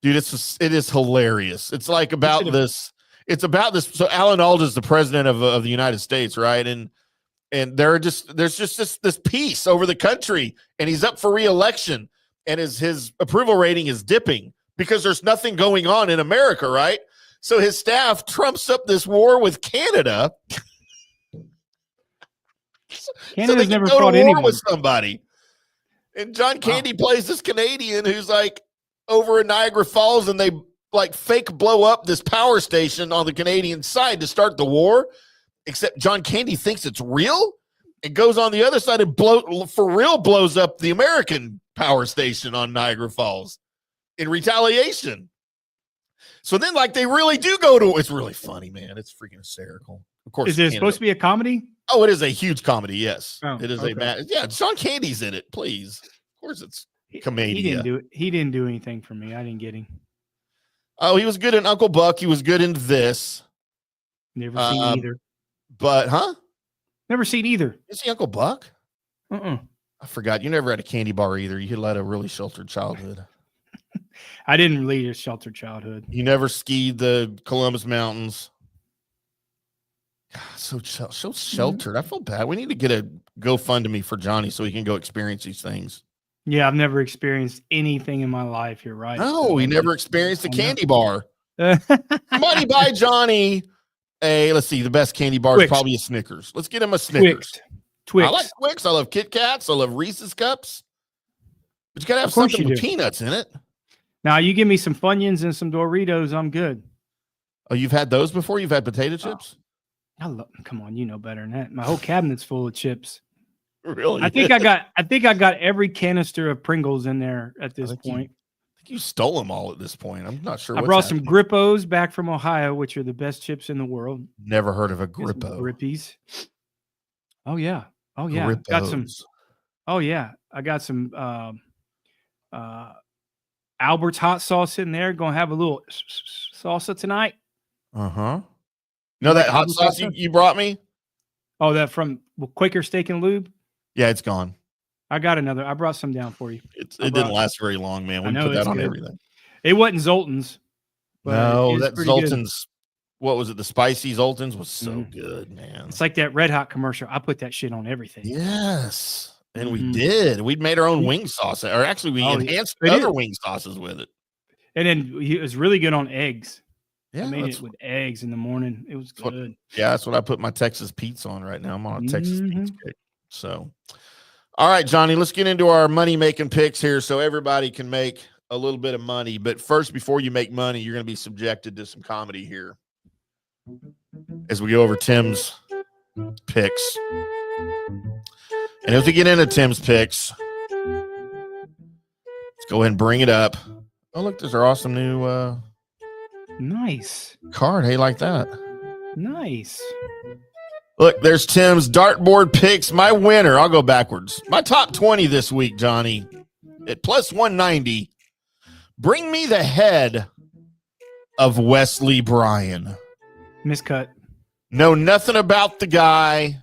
Dude, it is hilarious. It's like about this. It's about this. So Alan Alda is the president of the United States, right? And there's just this peace over the country, and he's up for re-election, and his approval rating is dipping because there's nothing going on in America, right? So his staff trumps up this war with Canada. Canada's so they never can go fought to war anyone. with somebody. And John Candy plays this Canadian who's like over in Niagara Falls, and they like fake blow up this power station on the Canadian side to start the war. Except John Candy thinks it's real and goes on the other side and blows up the American power station on Niagara Falls in retaliation. So then, like, they really do go to. It's really funny, man. It's freaking hysterical. Of course, Is it supposed to be a comedy? Oh, it is a huge comedy. Yes, Oh, it is okay. yeah. John Candy's in it. Please, of course, it's comedy. He didn't do anything for me. I didn't get him. Oh, he was good in Uncle Buck. He was good in this. Never seen either. But Never seen either. You see Uncle Buck? Uh-uh. I forgot. You never had a candy bar either. You led a really sheltered childhood. I didn't lead a sheltered childhood. You never skied the Columbus Mountains. God, so sheltered. I feel bad. We need to get a GoFundMe for Johnny so he can go experience these things. Yeah, I've never experienced anything in my life. You're right. No, he never experienced a candy bar. Somebody buy Johnny let's see, the best candy bar is probably a Snickers. Let's get him a Snickers. Twix. I like Twix. I love Kit Kats. I love Reese's Cups. But you got to have something with peanuts in it. Now, you give me some Funyuns and some Doritos, I'm good. Oh, you've had those before? You've had potato chips? Come on, you know better than that. My whole cabinet's full of chips. Really? I think I got every canister of Pringles in there at this point. I think you stole them all at this point. I'm not sure. I brought some Grippos back from Ohio, which are the best chips in the world. Never heard of a Get some Grippo. Grippies. Oh yeah. Got some. Grippos. Oh yeah. I got some Albert's hot sauce in there. Gonna have a little salsa tonight. Uh-huh. You know that hot sauce you brought me? Oh, that from Quaker Steak and Lube? Yeah, it's gone. I got another. I brought some down for you. It didn't last very long, man. We know, put that it's on good. everything. It wasn't Zoltan's. but No, it's that pretty good. Zoltan's, what was it? The spicy Zoltan's was so good, man. It's like that Red Hot commercial. I put that shit on everything. Yes. And we Mhm. did. We'd made our own wing sauce, or actually we enhanced other wing sauces with it. And then it was really good on eggs. Yeah, I made it with eggs in the morning. It was good. That's what I put my Texas Pete's on right now. I'm on a Texas Pete's Mhm. kick. So, all right, Johnny, let's get into our money-making picks here so everybody can make a little bit of money. But first, before you make money, you're going to be subjected to some comedy here as we go over Tim's picks. And as we get into Tim's picks, let's go ahead and bring it up. Oh, look, there's our awesome new Nice. card. Hey, like that. Nice. Look, there's Tim's dartboard picks. My winner, I'll go backwards. My top 20 this week, Johnny, at plus 190. Bring me the head of Wesley Bryan. Miscut. Know nothing about the guy.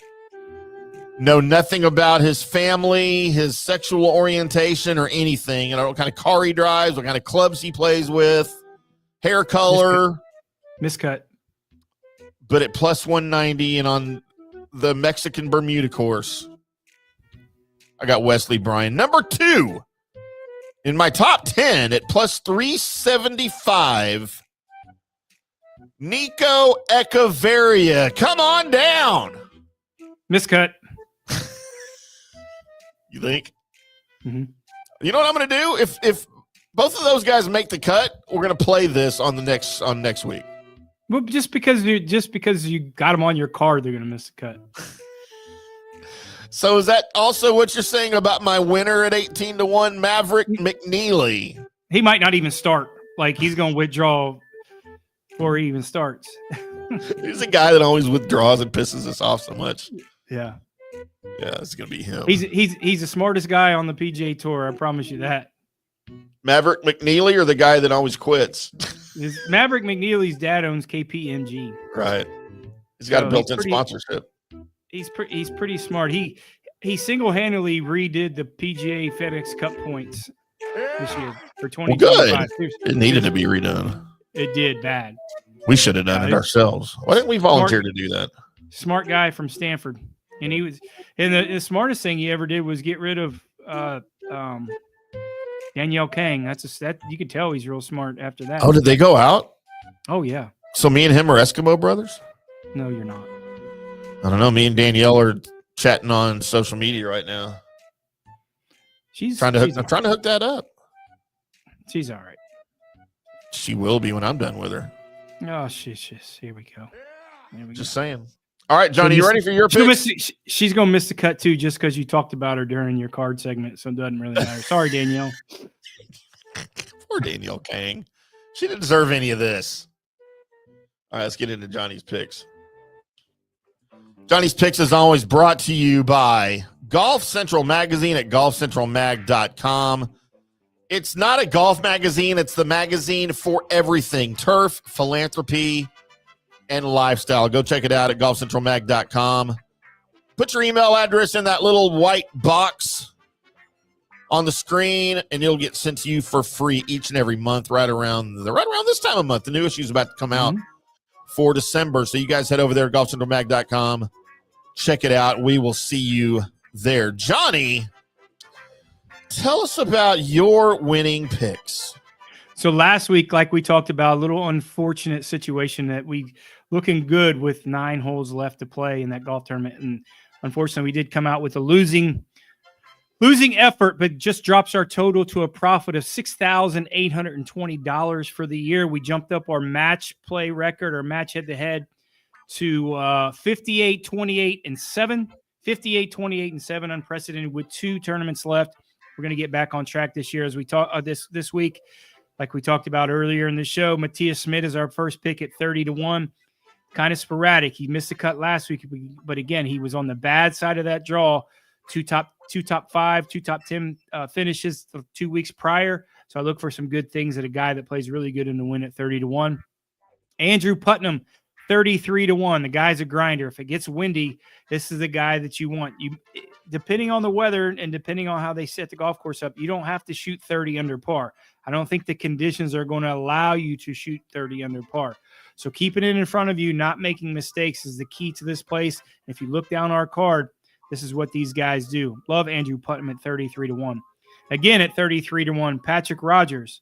Know nothing about his family, his sexual orientation, or anything. I don't know what kind of car he drives, what kind of clubs he plays with, hair color. Miscut. But at plus 190 and on the Mexican Bermuda course, I got Wesley Bryan. Number 2 in my top 10 at plus 375, Nico Echeverria. Come on down. Miscut. You think? Mm-hmm. You know what I'm going to do? If both of those guys make the cut, we're going to play this on next week. Well, just because you got them on your card, they're gonna miss the cut. So is that also what you're saying about my winner at 18-1, Maverick McNeely? He might not even start. Like he's gonna withdraw before he even starts. He's a guy that always withdraws and pisses us off so much. Yeah, it's gonna be him. He's the smartest guy on the PGA Tour. I promise you that. Maverick McNeely or the guy that always quits? Maverick McNeely's dad owns KPMG. Right. He's got a built-in sponsorship. He's pretty smart. He single-handedly redid the PGA FedEx Cup points this year for 2025. Good. It needed to be redone. It did bad. We should have done it ourselves. Why didn't we volunteer to do that? Smart guy from Stanford, and the smartest thing he ever did was get rid of Danielle Kang. That you could tell he's real smart after that. Oh, did they go out? Oh yeah. So me and him are Eskimo brothers? No, you're not. I don't know. Me and Danielle are chatting on social media right now. I'm trying to hook that up. She's all right. She will be when I'm done with her. Oh, here we go. Just saying. All right, Johnny, you ready for your pick? She's gonna miss the cut too, just because you talked about her during your card segment, so it doesn't really matter. Sorry, Danielle. Poor Danielle Kang. She didn't deserve any of this. All right, let's get into Johnny's picks. Johnny's picks is always brought to you by Golf Central Magazine at golfcentralmag.com. It's not a golf magazine. It's the magazine for everything: turf, philanthropy, and lifestyle. Go check it out at golfcentralmag.com. Put your email address in that little white box on the screen, and it'll get sent to you for free each and every month, right around this time of month. The new issue is about to come out for December. So you guys head over there at golfcentralmag.com. Check it out. We will see you there. Johnny, tell us about your winning picks. So last week, like we talked about, a little unfortunate situation that we looking good with 9 holes left to play in that golf tournament. And unfortunately, we did come out with a losing effort, but just drops our total to a profit of $6,820 for the year. We jumped up our match play record or match head-to-head to 58, 28, and 7. 58, 28, and 7, unprecedented with 2 tournaments left. We're going to get back on track this year as we talk this week. Like we talked about earlier in the show, Matthias Smith is our first pick at 30-1. Kind of sporadic. He missed a cut last week, but again, he was on the bad side of that draw. Two top 5, 2 top 10 finishes 2 weeks prior. So I look for some good things at a guy that plays really good in the win at 30-1. Andrew Putnam, 33-1. The guy's a grinder. If it gets windy, this is the guy that you want. You, depending on the weather and depending on how they set the golf course up, you don't have to shoot 30 under par. I don't think the conditions are going to allow you to shoot 30 under par. So keeping it in front of you, not making mistakes is the key to this place. If you look down our card, this is what these guys do. Love Andrew Putnam at 33-1. Again, at 33-1, Patrick Rogers.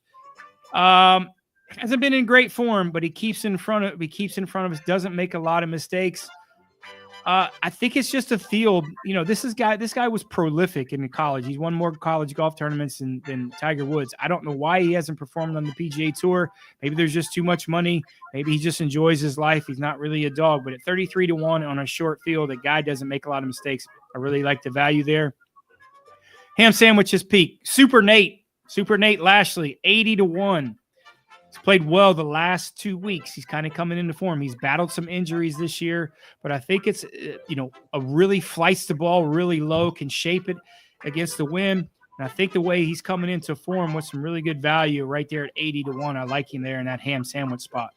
Hasn't been in great form, but he keeps in front of us, doesn't make a lot of mistakes. I think it's just a field. You know, this guy was prolific in college. He's won more college golf tournaments than Tiger Woods. I don't know why he hasn't performed on the PGA Tour. Maybe there's just too much money. Maybe he just enjoys his life. He's not really a dog. But at 33-1 on a short field, the guy doesn't make a lot of mistakes. I really like the value there. Ham Sandwiches peak. Super Nate Lashley, 80-1. He's played well the last 2 weeks. He's kind of coming into form. He's battled some injuries this year, but I think it's, a really flights the ball really low, can shape it against the wind. And I think the way he's coming into form with some really good value right there at 80-1. I like him there in that ham sandwich spot.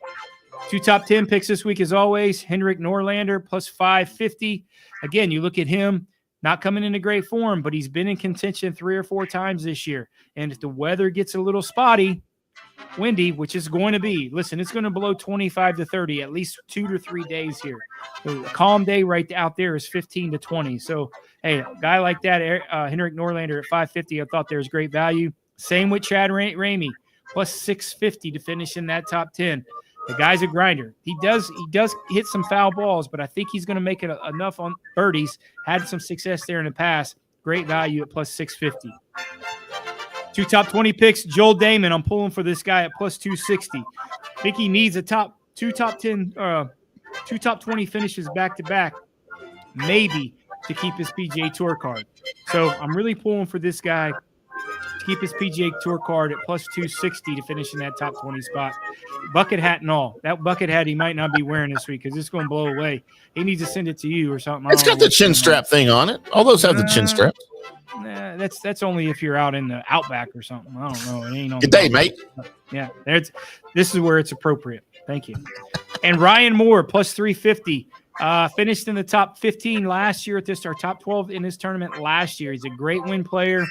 2 top 10 picks this week, as always. Henrik Norlander plus 550. Again, you look at him, not coming into great form, but he's been in contention 3 or 4 times this year. And if the weather gets a little spotty, windy, which is going to be, listen, it's going to blow 25 to 30 at least 2 to 3 days here. So a calm day right out there is 15 to 20. So, hey, a guy like that, Henrik Norlander at 550, I thought there was great value. Same with Chad Ramey, plus 650 to finish in that top 10. The guy's a grinder. He does hit some foul balls, but I think he's going to make it enough on birdies. Had some success there in the past. Great value at plus 650. 2 top 20 picks. Joel Damon, I'm pulling for this guy at plus 260. I think he needs a top 20 finishes back to back, maybe, to keep his PGA Tour card. So I'm really pulling for this guy to keep his PGA Tour card at plus 260 to finish in that top 20 spot. Bucket hat and all. That bucket hat he might not be wearing this week because it's going to blow away. He needs to send it to you or something. It's got the chin strap thing on it. All those have the chin strap. Nah, that's only if you're out in the outback or something. I don't know. It ain't on. Good day, mate. Yeah, this is where it's appropriate. Thank you. And Ryan Moore plus 350. Finished in the top 15 last year at this, or top 12 in this tournament last year. He's a great win player.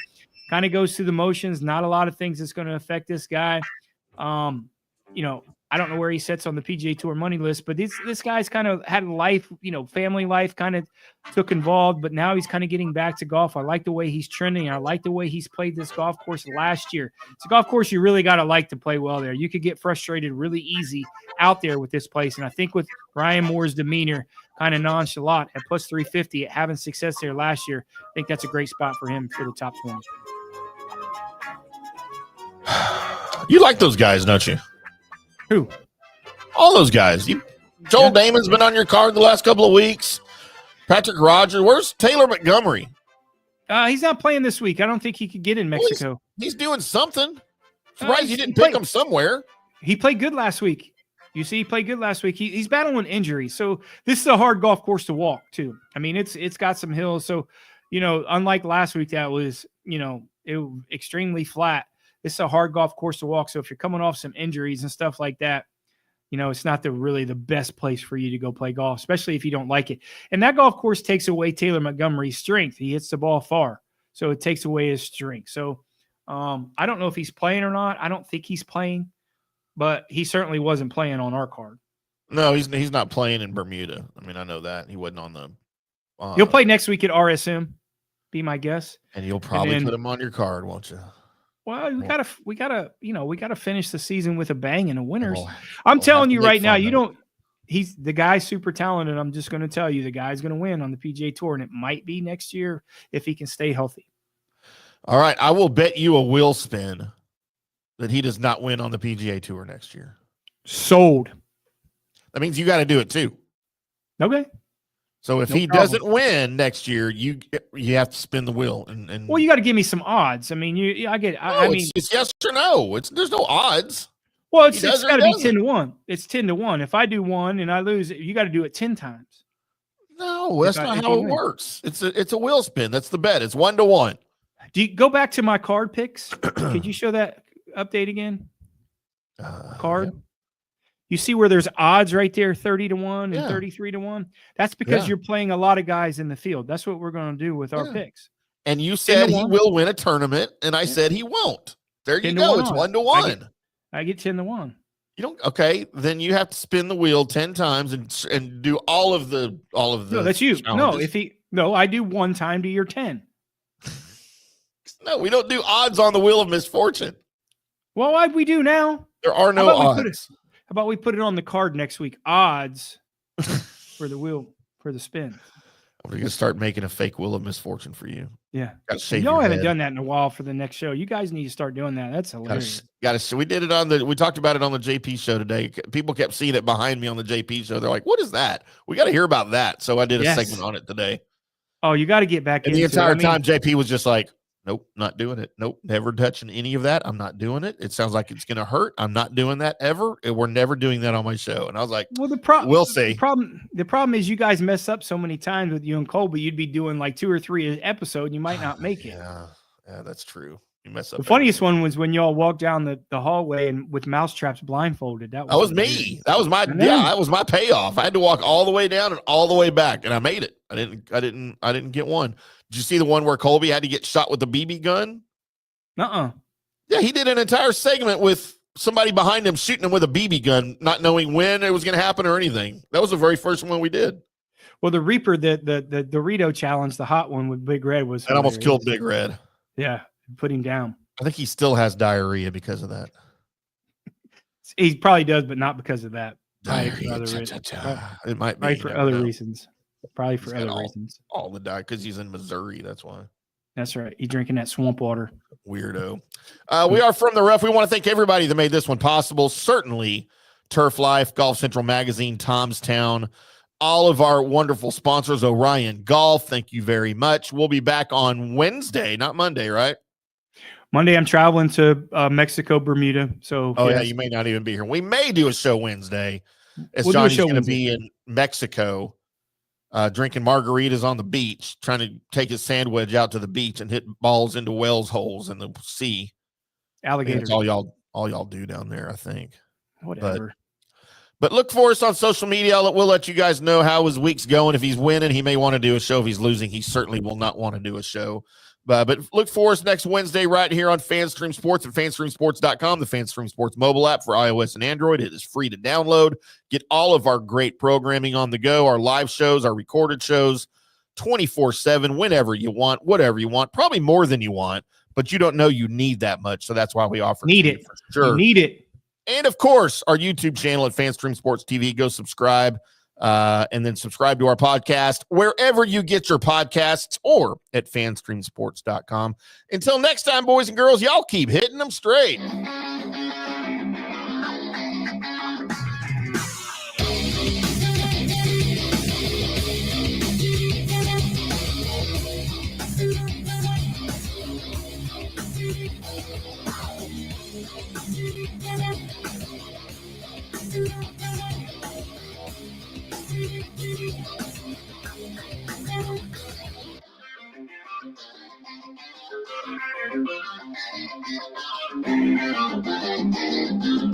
Kind of goes through the motions. Not a lot of things that's going to affect this guy. I don't know where he sits on the PGA Tour money list, but this guy's kind of had a life, family life kind of took involved, but now he's kind of getting back to golf. I like the way he's trending. I like the way he's played this golf course last year. It's a golf course you really got to like to play well there. You could get frustrated really easy out there with this place, and I think with Ryan Moore's demeanor, kind of nonchalant at plus 350, having success there last year, I think that's a great spot for him for the top 20. You like those guys, don't you? Who? All those guys. Joel Damon's been on your card the last couple of weeks. Patrick Rogers. Where's Taylor Montgomery? He's not playing this week. I don't think he could get in Mexico. Well, he's doing something. Surprised you didn't pick him somewhere. He played good last week. You see, he played good last week. He's battling injuries. So this is a hard golf course to walk, too. I mean, it's got some hills. So, unlike last week that was, it was extremely flat. This is a hard golf course to walk. So if you're coming off some injuries and stuff like that, it's not really the best place for you to go play golf, especially if you don't like it. And that golf course takes away Taylor Montgomery's strength. He hits the ball far, so it takes away his strength. So I don't know if he's playing or not. I don't think he's playing, but he certainly wasn't playing on our card. No, he's not playing in Bermuda. I mean, I know that. He wasn't on the He'll play next week at RSM, be my guess. And you'll probably put him on your card, won't you? Well, we gotta finish the season with a bang and a winners. I'm telling you right now, he's the guy's super talented. I'm just going to tell you the guy's going to win on the PGA Tour, and it might be next year if he can stay healthy. All right. I will bet you a wheel spin that he does not win on the PGA Tour next year. Sold. That means you got to do it too. Okay. So if No he problem. doesn't win next year, you have to spin the wheel. And Well, you got to give me some odds. I mean, I mean, it's yes or no. There's no odds. well, He it's does or got he to be doesn't. 10-1. It's 10-1. If I do one and I lose, you got to do it 10 times. No, that's not if how you it win. works. It's a wheel spin. That's the bet. It's 1-1. Do you go back to my card picks? Could you show that update again? Card. Yeah. You see where there's odds right there, 30-1 and Yeah. 33-1. That's because you're playing a lot of guys in the field. That's what we're going to do with our picks. And you said he 10-1. will win a tournament, and I said he won't. There you 10-1 go. It's on it. 1-1. I get 10-1. You don't. Okay, then you have to spin the wheel 10 times and do all of the. No, that's you. challenges. I do one time to your 10. No, we don't do odds on the wheel of misfortune. Well, why'd we do now? There are no odds. How about we put it on the card next week? Odds for the wheel for the spin. We're gonna start making a fake wheel of misfortune for you. Yeah, shave y'all your haven't head. done that in a while for the next show. You guys need to start doing that. That's hilarious. We did it we talked about it on the JP show today. People kept seeing it behind me on the JP show. They're like, "What is that?" We got to hear about that. So I did a segment on it today. Oh, you got to get back And into the entire it. time, JP was just like, "Nope, not doing it. Nope, never touching any of that. I'm not doing it. It sounds like it's going to hurt. I'm not doing that ever. And we're never doing that on my show." And I was like, well, we'll see. The problem is you guys mess up so many times with you and Colby. You'd be doing like 2 or 3 episodes. You might not make it. Yeah, that's true. You mess up. The funniest one was when y'all walked down the hallway and with mousetraps blindfolded. That was me. That was my that was my payoff. I had to walk all the way down and all the way back, and I made it. I didn't get one. Did you see the one where Colby had to get shot with a BB gun? Yeah, he did an entire segment with somebody behind him shooting him with a BB gun, not knowing when it was going to happen or anything. That was the very first one we did. Well, the Reaper, the Dorito challenge, the hot one with Big Red was. That almost killed Big Red. Yeah, put him down. I think he still has diarrhea because of that. He probably does, but not because of that. It might be probably for other reasons. Probably for other reasons. All the because he's in Missouri. That's why. That's right. He's drinking that swamp water. Weirdo. We are From the Rough. We want to thank everybody that made this one possible. Certainly, Turf Life, Golf Central Magazine, Tom's Town, all of our wonderful sponsors, Orion Golf. Thank you very much. We'll be back on Wednesday, not Monday, right? Monday, I'm traveling to Mexico, Bermuda. So, yeah, you may not even be here. We may do a show Wednesday. As Johnny's going to be in Mexico, drinking margaritas on the beach, trying to take his sandwich out to the beach and hit balls into whales holes in the sea. Alligators. That's all y'all do down there, I think. Whatever. But look for us on social media. We'll let you guys know how his week's going. If he's winning, he may want to do a show. If he's losing, he certainly will not want to do a show. But look for us next Wednesday right here on FanStream Sports at fanstreamsports.com, the FanStream Sports mobile app for iOS and Android. It is free to download. Get all of our great programming on the go, our live shows, our recorded shows, 24/7, whenever you want, whatever you want, probably more than you want, but you don't know you need that much. So that's why we offer it. For sure. You need it. And of course, our YouTube channel at FanStream Sports TV. Go subscribe. And then subscribe to our podcast wherever you get your podcasts or at fanstreamsports.com. Until next time, boys and girls, y'all keep hitting them straight. Thank you.